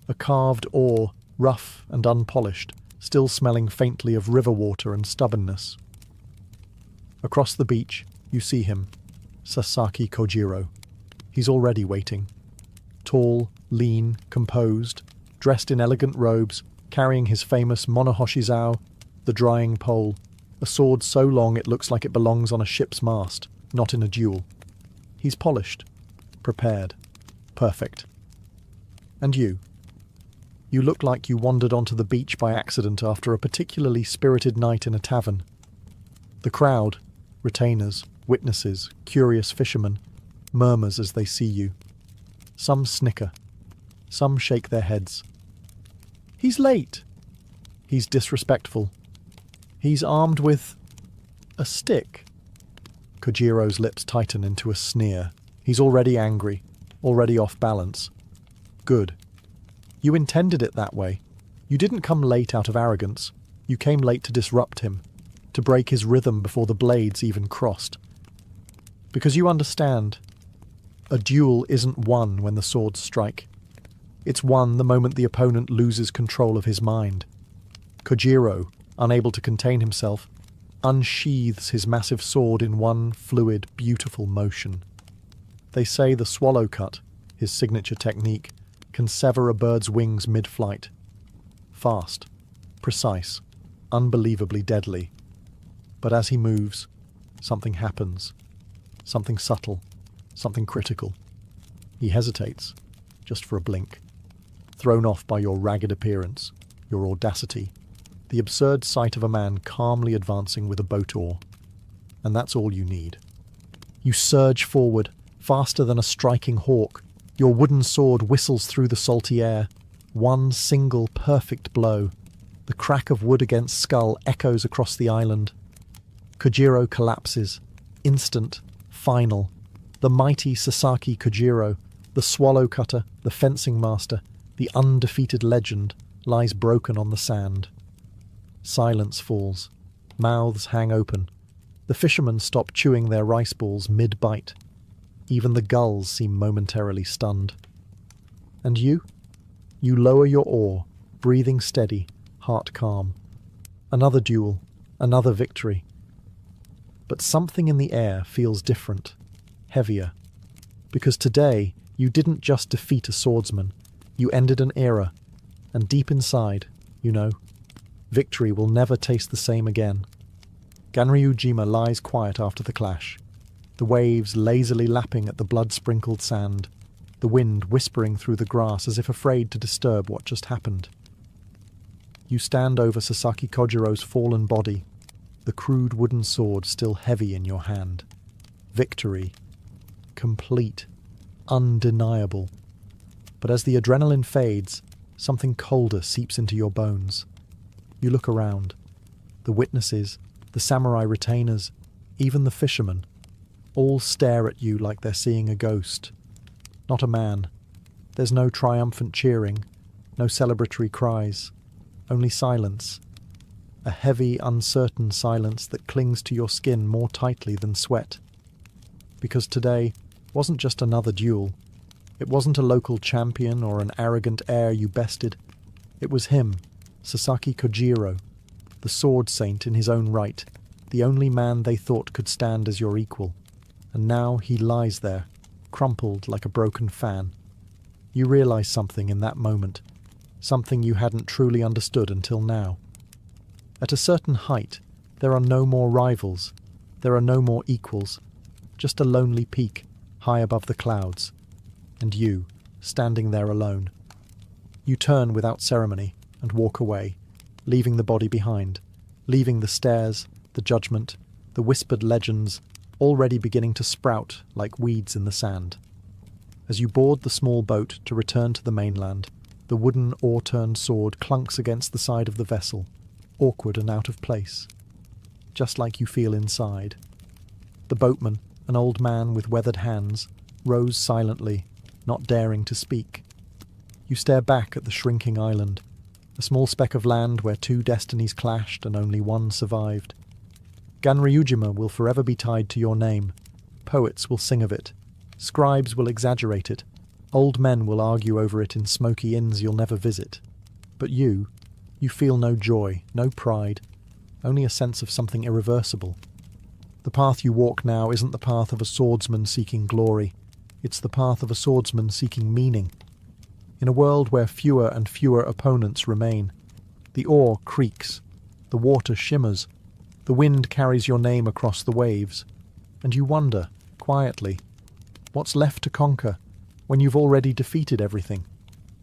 a carved oar, rough and unpolished, still smelling faintly of river water and stubbornness. Across the beach, you see him, Sasaki Kojiro. He's already waiting. Tall, lean, composed, dressed in elegant robes, carrying his famous monohoshizao, the drying pole, a sword so long it looks like it belongs on a ship's mast, not in a duel. He's polished, prepared, perfect. And you? You look like you wandered onto the beach by accident after a particularly spirited night in a tavern. The crowd, retainers, witnesses, curious fishermen, murmurs as they see you. Some snicker. Some shake their heads. He's late. He's disrespectful. He's armed with a stick. Kojiro's lips tighten into a sneer. He's already angry, already off balance. Good. You intended it that way. You didn't come late out of arrogance. You came late to disrupt him, to break his rhythm before the blades even crossed. Because you understand, a duel isn't won when the swords strike. It's won the moment the opponent loses control of his mind. Kojiro, unable to contain himself, unsheathes his massive sword in one fluid, beautiful motion. They say the swallow cut, his signature technique, can sever a bird's wings mid-flight. Fast, precise, unbelievably deadly. But as he moves, something happens. Something subtle, something critical. He hesitates, just for a blink. Thrown off by your ragged appearance, your audacity, the absurd sight of a man calmly advancing with a boat oar. And that's all you need. You surge forward, faster than a striking hawk. Your wooden sword whistles through the salty air. One single perfect blow. The crack of wood against skull echoes across the island. Kojiro collapses. Instant, final. The mighty Sasaki Kojiro, the swallow cutter, the fencing master, the undefeated legend, lies broken on the sand. Silence falls. Mouths hang open. The fishermen stop chewing their rice balls mid-bite. Even the gulls seem momentarily stunned. And you? You lower your oar, breathing steady, heart calm. Another duel, another victory. But something in the air feels different, heavier. Because today, you didn't just defeat a swordsman, you ended an era. And deep inside, you know, victory will never taste the same again. Ganryujima lies quiet after the clash, the waves lazily lapping at the blood-sprinkled sand, the wind whispering through the grass as if afraid to disturb what just happened. You stand over Sasaki Kojiro's fallen body, the crude wooden sword still heavy in your hand. Victory. Complete. Undeniable. But as the adrenaline fades, something colder seeps into your bones. You look around. The witnesses, the samurai retainers, even the fishermen, all stare at you like they're seeing a ghost. Not a man. There's no triumphant cheering, no celebratory cries, only silence. A heavy, uncertain silence that clings to your skin more tightly than sweat. Because today wasn't just another duel. It wasn't a local champion or an arrogant heir you bested. It was him, Sasaki Kojiro, the sword saint in his own right, the only man they thought could stand as your equal. And now he lies there, crumpled like a broken fan. You realize something in that moment, something you hadn't truly understood until now. At a certain height, there are no more rivals, there are no more equals, just a lonely peak, high above the clouds, and you, standing there alone. You turn without ceremony and walk away, leaving the body behind, leaving the stares, the judgment, the whispered legends, already beginning to sprout like weeds in the sand. As you board the small boat to return to the mainland, the wooden oar-turned sword clunks against the side of the vessel, awkward and out of place, just like you feel inside. The boatman, an old man with weathered hands, rows silently, not daring to speak. You stare back at the shrinking island, a small speck of land where two destinies clashed and only one survived. Ganryujima will forever be tied to your name. Poets will sing of it. Scribes will exaggerate it. Old men will argue over it in smoky inns you'll never visit. But you feel no joy, no pride, only a sense of something irreversible. The path you walk now isn't the path of a swordsman seeking glory. It's the path of a swordsman seeking meaning. In a world where fewer and fewer opponents remain, the oar creaks, the water shimmers, the wind carries your name across the waves, and you wonder, quietly, what's left to conquer when you've already defeated everything?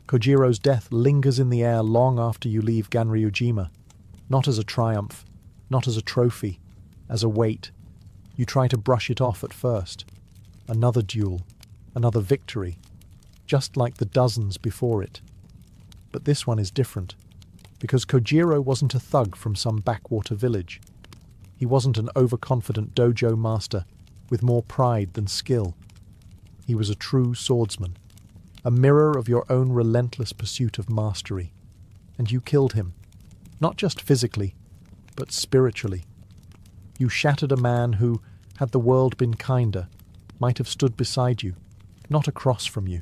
Kojiro's death lingers in the air long after you leave Ganryujima, not as a triumph, not as a trophy, as a weight. You try to brush it off at first. Another duel, another victory, just like the dozens before it. But this one is different, because Kojiro wasn't a thug from some backwater village. He wasn't an overconfident dojo master with more pride than skill. He was a true swordsman, a mirror of your own relentless pursuit of mastery. And you killed him, not just physically, but spiritually. You shattered a man who, had the world been kinder, might have stood beside you, not across from you.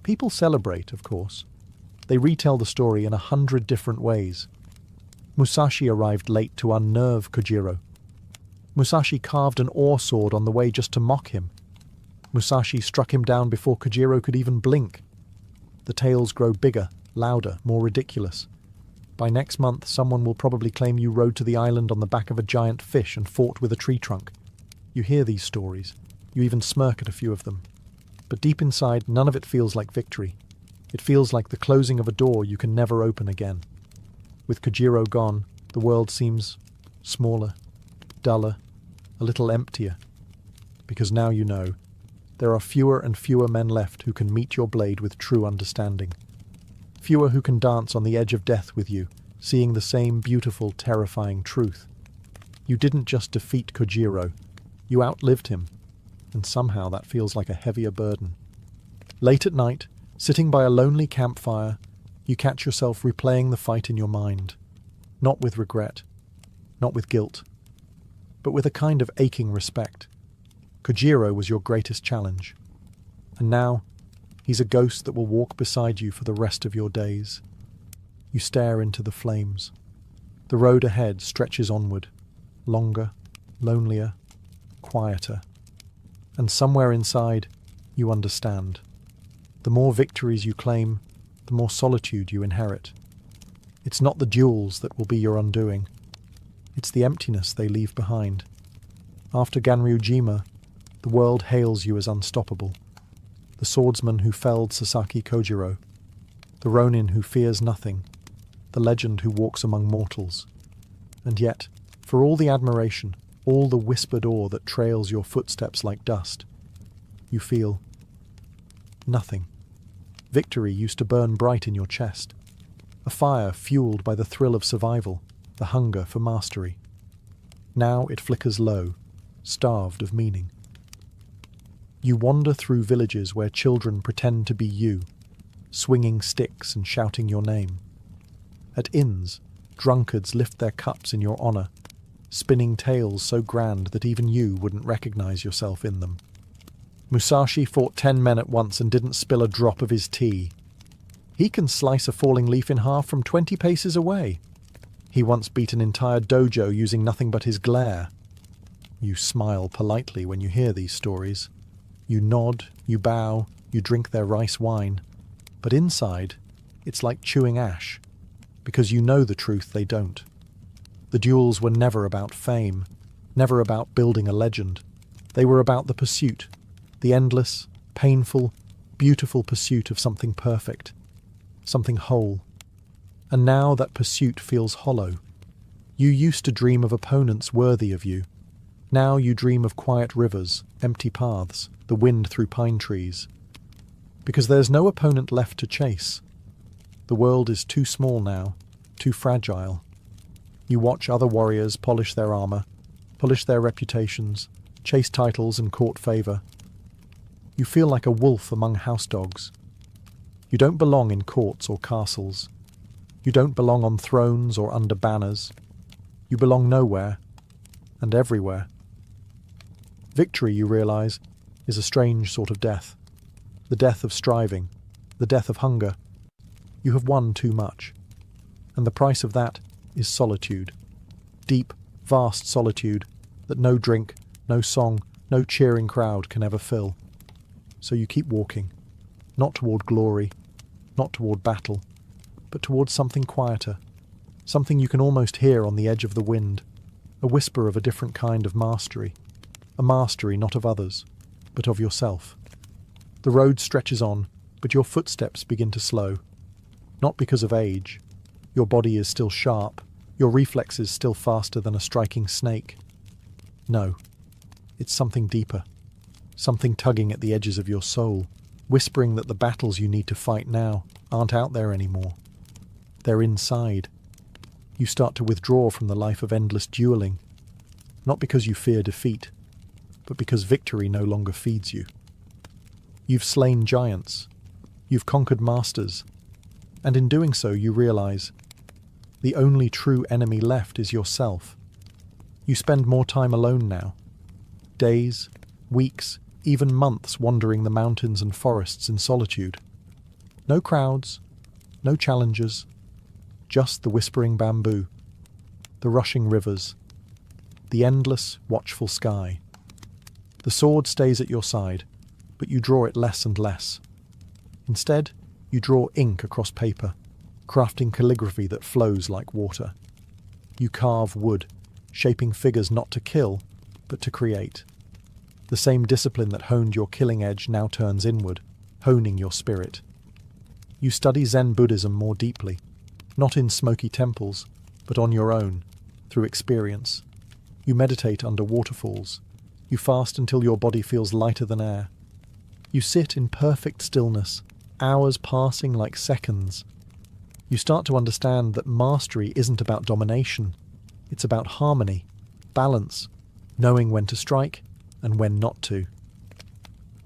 People celebrate, of course. They retell the story in 100 different ways. Musashi arrived late to unnerve Kojiro. Musashi carved an ore sword on the way just to mock him. Musashi struck him down before Kojiro could even blink. The tales grow bigger, louder, more ridiculous. By next month, someone will probably claim you rode to the island on the back of a giant fish and fought with a tree trunk. You hear these stories. You even smirk at a few of them. But deep inside, none of it feels like victory. It feels like the closing of a door you can never open again. With Kojiro gone, the world seems smaller, duller, a little emptier. Because now you know, there are fewer and fewer men left who can meet your blade with true understanding. Fewer who can dance on the edge of death with you, seeing the same beautiful, terrifying truth. You didn't just defeat Kojiro, you outlived him, and somehow that feels like a heavier burden. Late at night, sitting by a lonely campfire, you catch yourself replaying the fight in your mind. Not with regret, not with guilt, but with a kind of aching respect. Kojiro was your greatest challenge. And now, he's a ghost that will walk beside you for the rest of your days. You stare into the flames. The road ahead stretches onward, longer, lonelier, quieter. And somewhere inside, you understand. The more victories you claim, the more solitude you inherit. It's not the duels that will be your undoing. It's the emptiness they leave behind. After Ganryujima, the world hails you as unstoppable. The swordsman who felled Sasaki Kojiro, the ronin who fears nothing, the legend who walks among mortals. And yet, for all the admiration, all the whispered awe that trails your footsteps like dust, you feel nothing. Victory used to burn bright in your chest, a fire fueled by the thrill of survival, the hunger for mastery. Now it flickers low, starved of meaning. You wander through villages where children pretend to be you, swinging sticks and shouting your name. At inns, drunkards lift their cups in your honor, spinning tales so grand that even you wouldn't recognize yourself in them. Musashi fought 10 men at once and didn't spill a drop of his tea. He can slice a falling leaf in half from 20 paces away. He once beat an entire dojo using nothing but his glare. You smile politely when you hear these stories. You nod, you bow, you drink their rice wine. But inside, it's like chewing ash, because you know the truth they don't. The duels were never about fame, never about building a legend. They were about the pursuit, the endless, painful, beautiful pursuit of something perfect, something whole. And now that pursuit feels hollow. You used to dream of opponents worthy of you. Now you dream of quiet rivers, empty paths, the wind through pine trees. Because there's no opponent left to chase. The world is too small now, too fragile. You watch other warriors polish their armor, polish their reputations, chase titles and court favor. You feel like a wolf among house dogs. You don't belong in courts or castles. You don't belong on thrones or under banners. You belong nowhere, and everywhere. Victory, you realize, is a strange sort of death. The death of striving, the death of hunger. You have won too much. And the price of that is solitude. Deep, vast solitude that no drink, no song, no cheering crowd can ever fill. So you keep walking, not toward glory, not toward battle, but towards something quieter, something you can almost hear on the edge of the wind, a whisper of a different kind of mastery, a mastery not of others, but of yourself. The road stretches on, but your footsteps begin to slow, not because of age. Your body is still sharp, your reflexes still faster than a striking snake. No, it's something deeper, something tugging at the edges of your soul, whispering that the battles you need to fight now aren't out there anymore. They're inside. You start to withdraw from the life of endless dueling, not because you fear defeat, but because victory no longer feeds you. You've slain giants, you've conquered masters, and in doing so you realize the only true enemy left is yourself. You spend more time alone now, days, weeks, even months wandering the mountains and forests in solitude. No crowds, no challenges, just the whispering bamboo, the rushing rivers, the endless, watchful sky. The sword stays at your side, but you draw it less and less. Instead, you draw ink across paper, crafting calligraphy that flows like water. You carve wood, shaping figures not to kill, but to create. The same discipline that honed your killing edge now turns inward, honing your spirit. You study Zen Buddhism more deeply, not in smoky temples, but on your own, through experience. You meditate under waterfalls. You fast until your body feels lighter than air. You sit in perfect stillness, hours passing like seconds. You start to understand that mastery isn't about domination. It's about harmony, balance, knowing when to strike and when not to.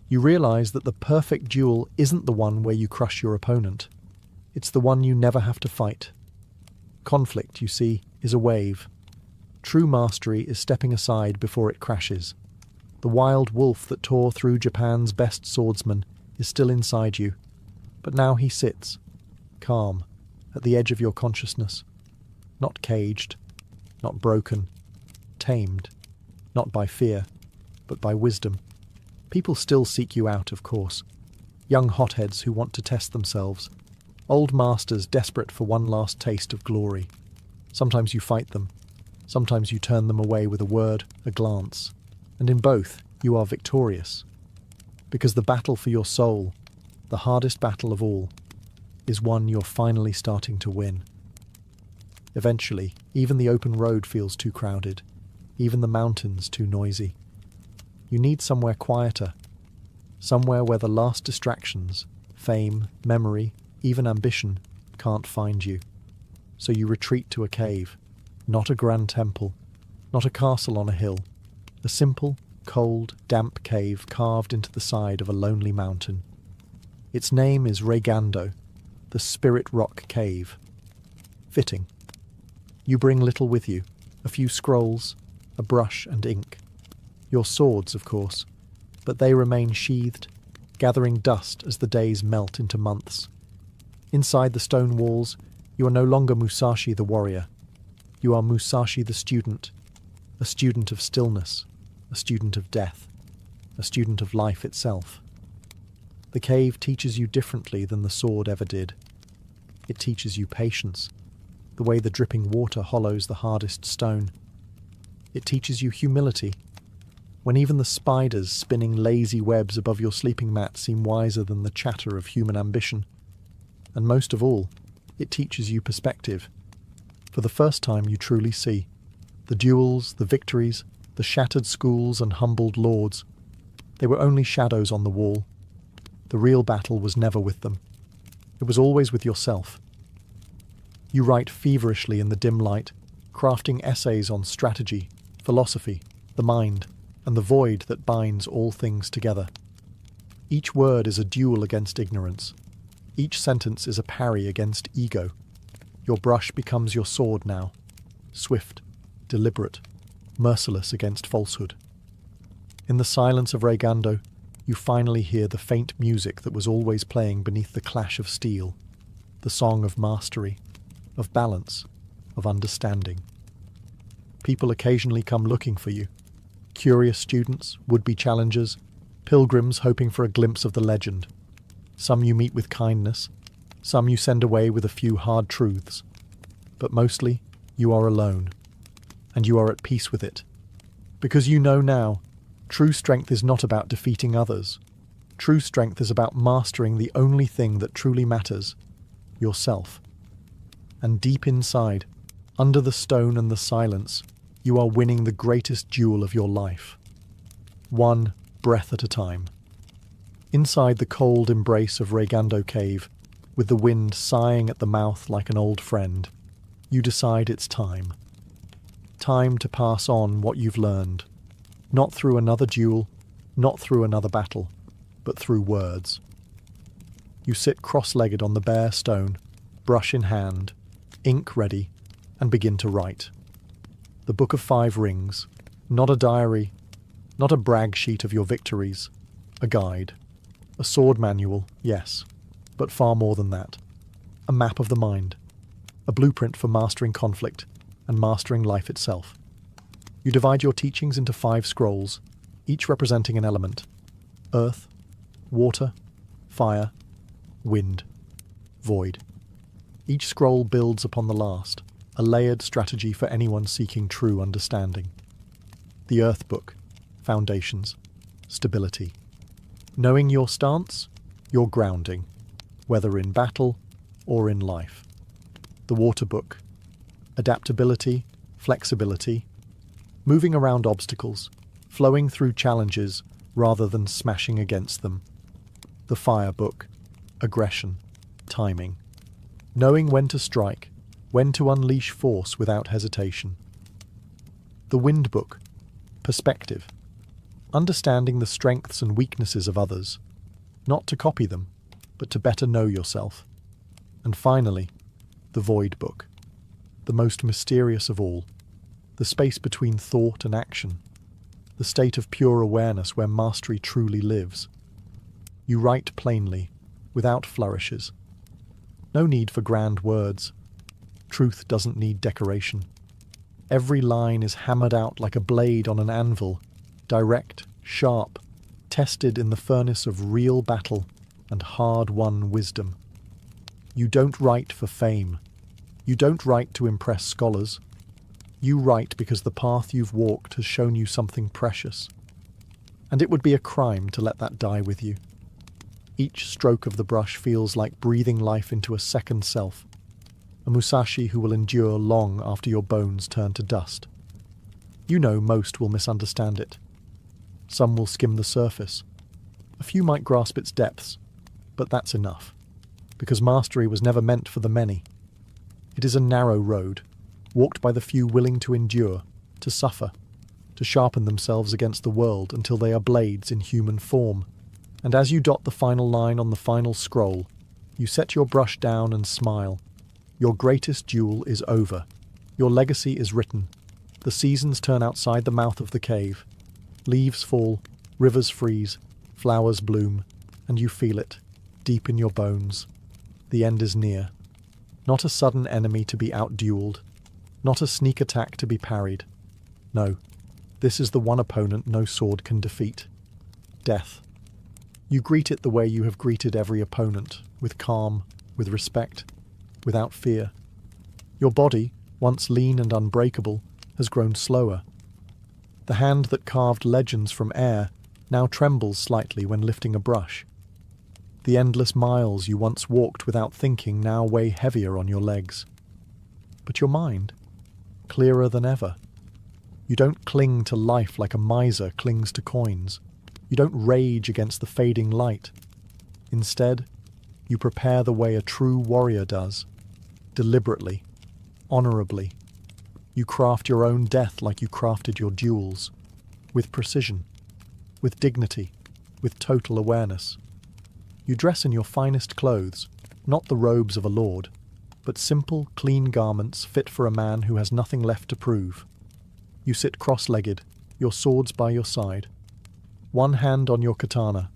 You realize that the perfect duel isn't the one where you crush your opponent. It's the one you never have to fight. Conflict, you see, is a wave. True mastery is stepping aside before it crashes. The wild wolf that tore through Japan's best swordsman is still inside you, but now he sits, calm, at the edge of your consciousness, not caged, not broken, tamed, not by fear, but by wisdom. People still seek you out, of course. Young hotheads who want to test themselves. Old masters desperate for one last taste of glory. Sometimes you fight them. Sometimes you turn them away with a word, a glance. And in both, you are victorious. Because the battle for your soul, the hardest battle of all, is one you're finally starting to win. Eventually, even the open road feels too crowded, even the mountains too noisy. You need somewhere quieter, somewhere where the last distractions, fame, memory, even ambition, can't find you. So you retreat to a cave, not a grand temple, not a castle on a hill, a simple, cold, damp cave carved into the side of a lonely mountain. Its name is Reigando, the Spirit Rock Cave. Fitting. You bring little with you, a few scrolls, a brush and ink. Your swords, of course, but they remain sheathed, gathering dust as the days melt into months. Inside the stone walls, you are no longer Musashi the warrior. You are Musashi the student, a student of stillness, a student of death, a student of life itself. The cave teaches you differently than the sword ever did. It teaches you patience, the way the dripping water hollows the hardest stone. It teaches you humility, when even the spiders spinning lazy webs above your sleeping mat seem wiser than the chatter of human ambition. And most of all, it teaches you perspective. For the first time you truly see the duels, the victories, the shattered schools and humbled lords. They were only shadows on the wall. The real battle was never with them. It was always with yourself. You write feverishly in the dim light, crafting essays on strategy, philosophy, the mind, and the void that binds all things together. Each word is a duel against ignorance. Each sentence is a parry against ego. Your brush becomes your sword now, swift, deliberate, merciless against falsehood. In the silence of Reigando, you finally hear the faint music that was always playing beneath the clash of steel, the song of mastery, of balance, of understanding. People occasionally come looking for you. Curious students, would-be challengers, pilgrims hoping for a glimpse of the legend. Some you meet with kindness, some you send away with a few hard truths. But mostly, you are alone, and you are at peace with it. Because you know now, true strength is not about defeating others. True strength is about mastering the only thing that truly matters, yourself. And deep inside, under the stone and the silence, you are winning the greatest duel of your life. One breath at a time. Inside the cold embrace of Regando Cave, with the wind sighing at the mouth like an old friend, you decide it's time. Time to pass on what you've learned. Not through another duel, not through another battle, but through words. You sit cross-legged on the bare stone, brush in hand, ink ready, and begin to write. The Book of 5 Rings, not a diary, not a brag sheet of your victories, a guide. A sword manual, yes, but far more than that. A map of the mind. A blueprint for mastering conflict and mastering life itself. You divide your teachings into 5 scrolls, each representing an element. Earth, water, fire, wind, void. Each scroll builds upon the last, a layered strategy for anyone seeking true understanding. The Earth Book, Foundations, Stability. Knowing your stance, your grounding, whether in battle or in life. The Water Book, Adaptability, Flexibility, moving around obstacles, flowing through challenges rather than smashing against them. The Fire Book, Aggression, Timing, knowing when to strike, when to unleash force without hesitation. The Wind Book, Perspective, understanding the strengths and weaknesses of others, not to copy them, but to better know yourself. And finally, the Void Book, the most mysterious of all, the space between thought and action, the state of pure awareness where mastery truly lives. You write plainly, without flourishes. No need for grand words. Truth doesn't need decoration. Every line is hammered out like a blade on an anvil, direct, sharp, tested in the furnace of real battle and hard-won wisdom. You don't write for fame. You don't write to impress scholars. You write because the path you've walked has shown you something precious. And it would be a crime to let that die with you. Each stroke of the brush feels like breathing life into a second self, a Musashi who will endure long after your bones turn to dust. You know most will misunderstand it. Some will skim the surface. A few might grasp its depths, but that's enough, because mastery was never meant for the many. It is a narrow road, walked by the few willing to endure, to suffer, to sharpen themselves against the world until they are blades in human form. And as you dot the final line on the final scroll, you set your brush down and smile. Your greatest duel is over. Your legacy is written. The seasons turn outside the mouth of the cave. Leaves fall, rivers freeze, flowers bloom, and you feel it, deep in your bones. The end is near. Not a sudden enemy to be outdueled, not a sneak attack to be parried. No, this is the one opponent no sword can defeat. Death. You greet it the way you have greeted every opponent, with calm, with respect, without fear. Your body, once lean and unbreakable, has grown slower. The hand that carved legends from air now trembles slightly when lifting a brush. The endless miles you once walked without thinking now weigh heavier on your legs. But your mind, clearer than ever. You don't cling to life like a miser clings to coins. You don't rage against the fading light. Instead, you prepare the way a true warrior does, deliberately, honorably. You craft your own death like you crafted your duels, with precision, with dignity, with total awareness. You dress in your finest clothes, not the robes of a lord, but simple, clean garments fit for a man who has nothing left to prove. You sit cross-legged, your swords by your side, one hand on your katana,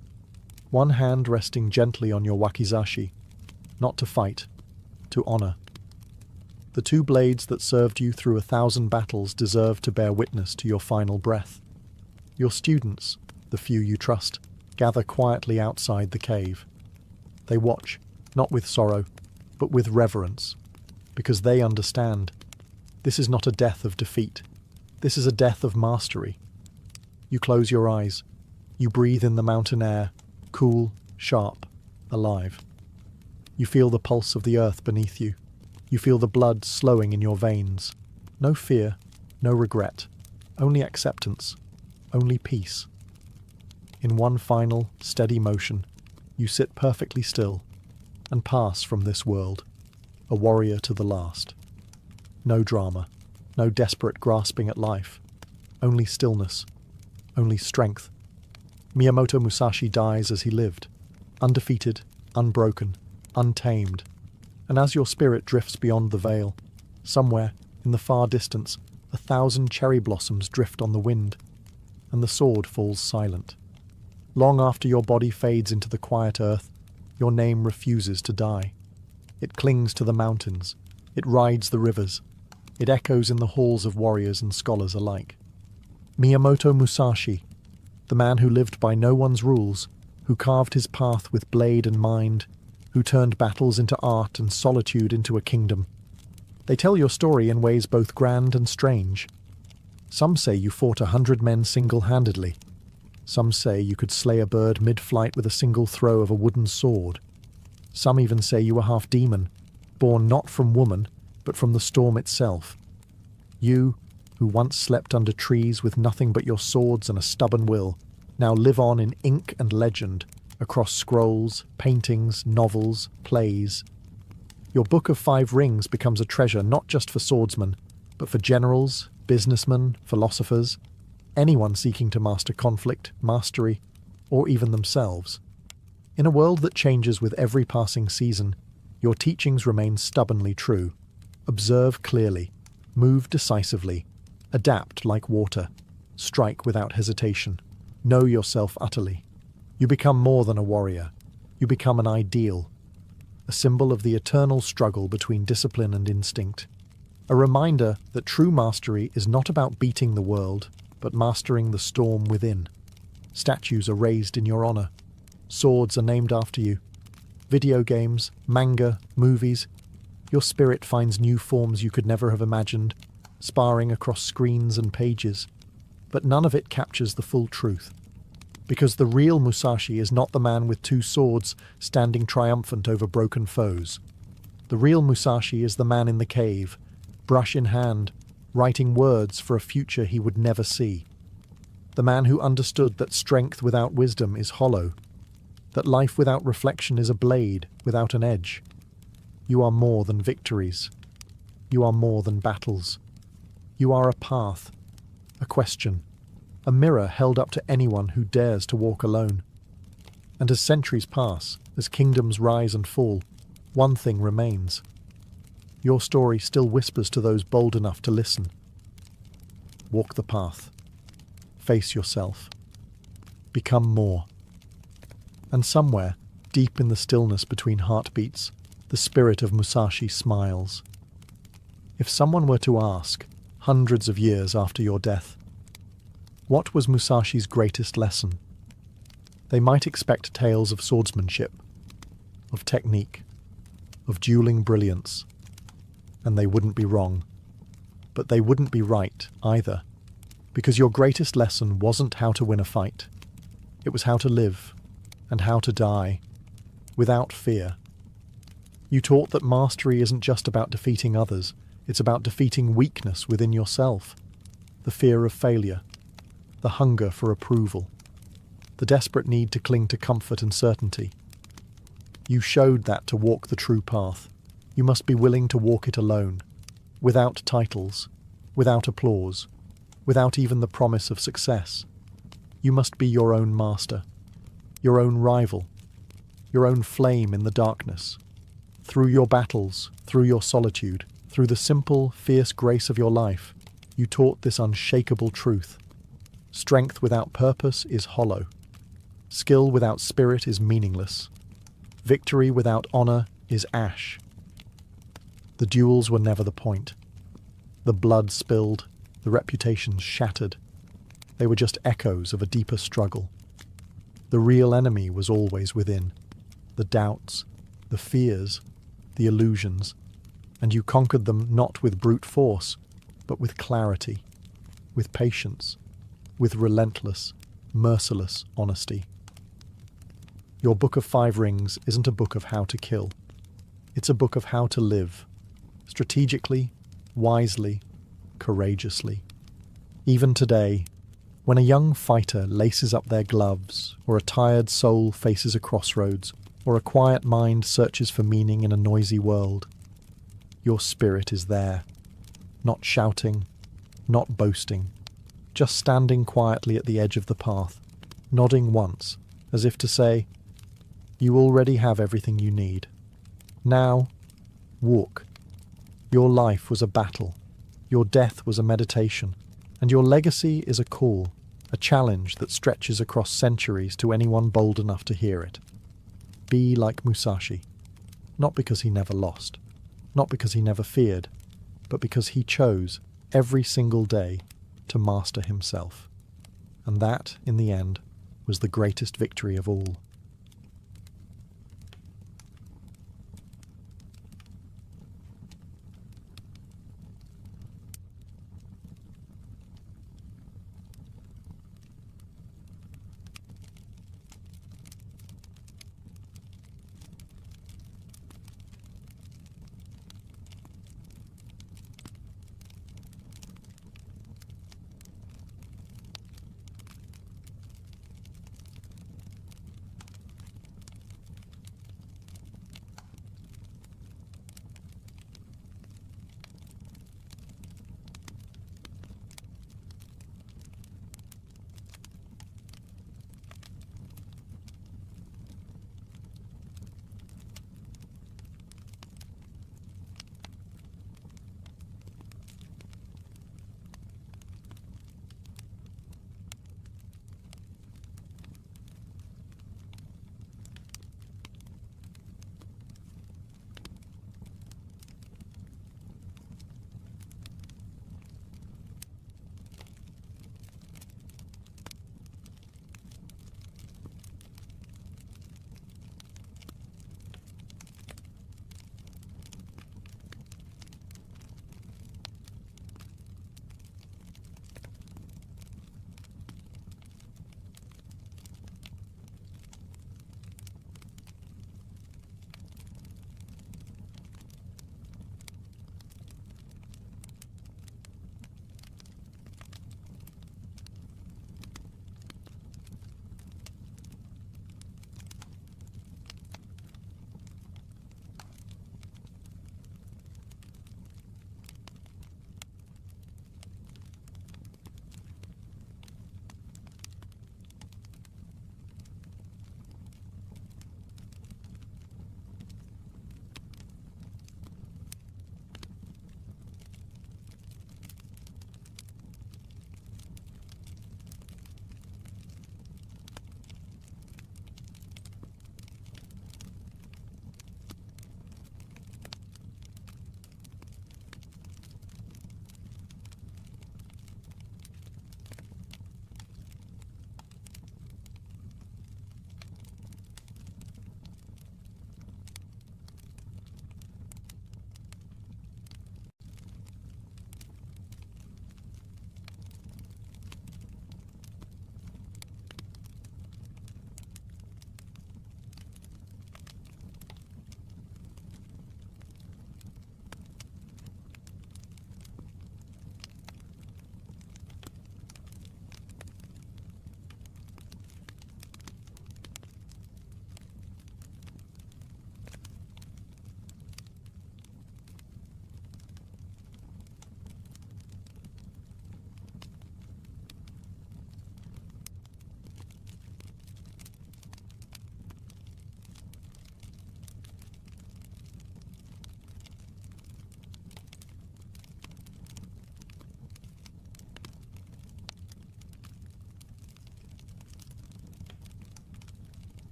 one hand resting gently on your wakizashi, not to fight, to honor. The 2 blades that served you through 1,000 battles deserve to bear witness to your final breath. Your students, the few you trust, gather quietly outside the cave. They watch, not with sorrow, but with reverence, because they understand. This is not a death of defeat. This is a death of mastery. You close your eyes. You breathe in the mountain air, cool, sharp, alive. You feel the pulse of the earth beneath you. You feel the blood slowing in your veins. No fear, no regret, only acceptance, only peace. In one final, steady motion, you sit perfectly still and pass from this world, a warrior to the last. No drama, no desperate grasping at life, only stillness, only strength. Miyamoto Musashi dies as he lived, undefeated, unbroken, untamed. And as your spirit drifts beyond the veil, somewhere, in the far distance, 1,000 cherry blossoms drift on the wind, and the sword falls silent. Long after your body fades into the quiet earth, your name refuses to die. It clings to the mountains, it rides the rivers, it echoes in the halls of warriors and scholars alike. Miyamoto Musashi, the man who lived by no one's rules, who carved his path with blade and mind, who turned battles into art and solitude into a kingdom. They tell your story in ways both grand and strange. Some say you fought 100 men single-handedly. Some say you could slay a bird mid-flight with a single throw of a wooden sword. Some even say you were half demon, born not from woman, but from the storm itself. You, who once slept under trees with nothing but your swords and a stubborn will, now live on in ink and legend, across scrolls, paintings, novels, plays. Your Book of 5 Rings becomes a treasure not just for swordsmen, but for generals, businessmen, philosophers, anyone seeking to master conflict, mastery, or even themselves. In a world that changes with every passing season, your teachings remain stubbornly true. Observe clearly, move decisively, adapt like water, strike without hesitation, know yourself utterly. You become more than a warrior. You become an ideal, a symbol of the eternal struggle between discipline and instinct. A reminder that true mastery is not about beating the world, but mastering the storm within. Statues are raised in your honor. Swords are named after you. Video games, manga, movies. Your spirit finds new forms you could never have imagined, sparring across screens and pages. But none of it captures the full truth. Because the real Musashi is not the man with 2 swords standing triumphant over broken foes. The real Musashi is the man in the cave, brush in hand, writing words for a future he would never see. The man who understood that strength without wisdom is hollow, that life without reflection is a blade without an edge. You are more than victories. You are more than battles. You are a path, a question, a mirror held up to anyone who dares to walk alone. And as centuries pass, as kingdoms rise and fall, one thing remains. Your story still whispers to those bold enough to listen. Walk the path. Face yourself. Become more. And somewhere, deep in the stillness between heartbeats, the spirit of Musashi smiles. If someone were to ask, hundreds of years after your death, what was Musashi's greatest lesson? They might expect tales of swordsmanship, of technique, of dueling brilliance, and they wouldn't be wrong. But they wouldn't be right either, because your greatest lesson wasn't how to win a fight. It was how to live, and how to die, without fear. You taught that mastery isn't just about defeating others, it's about defeating weakness within yourself, the fear of failure, the hunger for approval, the desperate need to cling to comfort and certainty. You showed that to walk the true path, you must be willing to walk it alone, without titles, without applause, without even the promise of success. You must be your own master, your own rival, your own flame in the darkness. Through your battles, through your solitude, through the simple, fierce grace of your life, you taught this unshakable truth. Strength without purpose is hollow. Skill without spirit is meaningless. Victory without honor is ash. The duels were never the point. The blood spilled, the reputations shattered. They were just echoes of a deeper struggle. The real enemy was always within. The doubts, the fears, the illusions, and you conquered them not with brute force, but with clarity, with patience, with relentless, merciless honesty. Your Book of Five Rings isn't a book of how to kill. It's a book of how to live, strategically, wisely, courageously. Even today, when a young fighter laces up their gloves, or a tired soul faces a crossroads, or a quiet mind searches for meaning in a noisy world, your spirit is there, not shouting, not boasting, just standing quietly at the edge of the path, nodding once, as if to say, "You already have everything you need. Now, walk." Your life was a battle, your death was a meditation, and your legacy is a call, a challenge that stretches across centuries to anyone bold enough to hear it. Be like Musashi, not because he never lost, not because he never feared, but because he chose, every single day, to master himself. And that, in the end, was the greatest victory of all.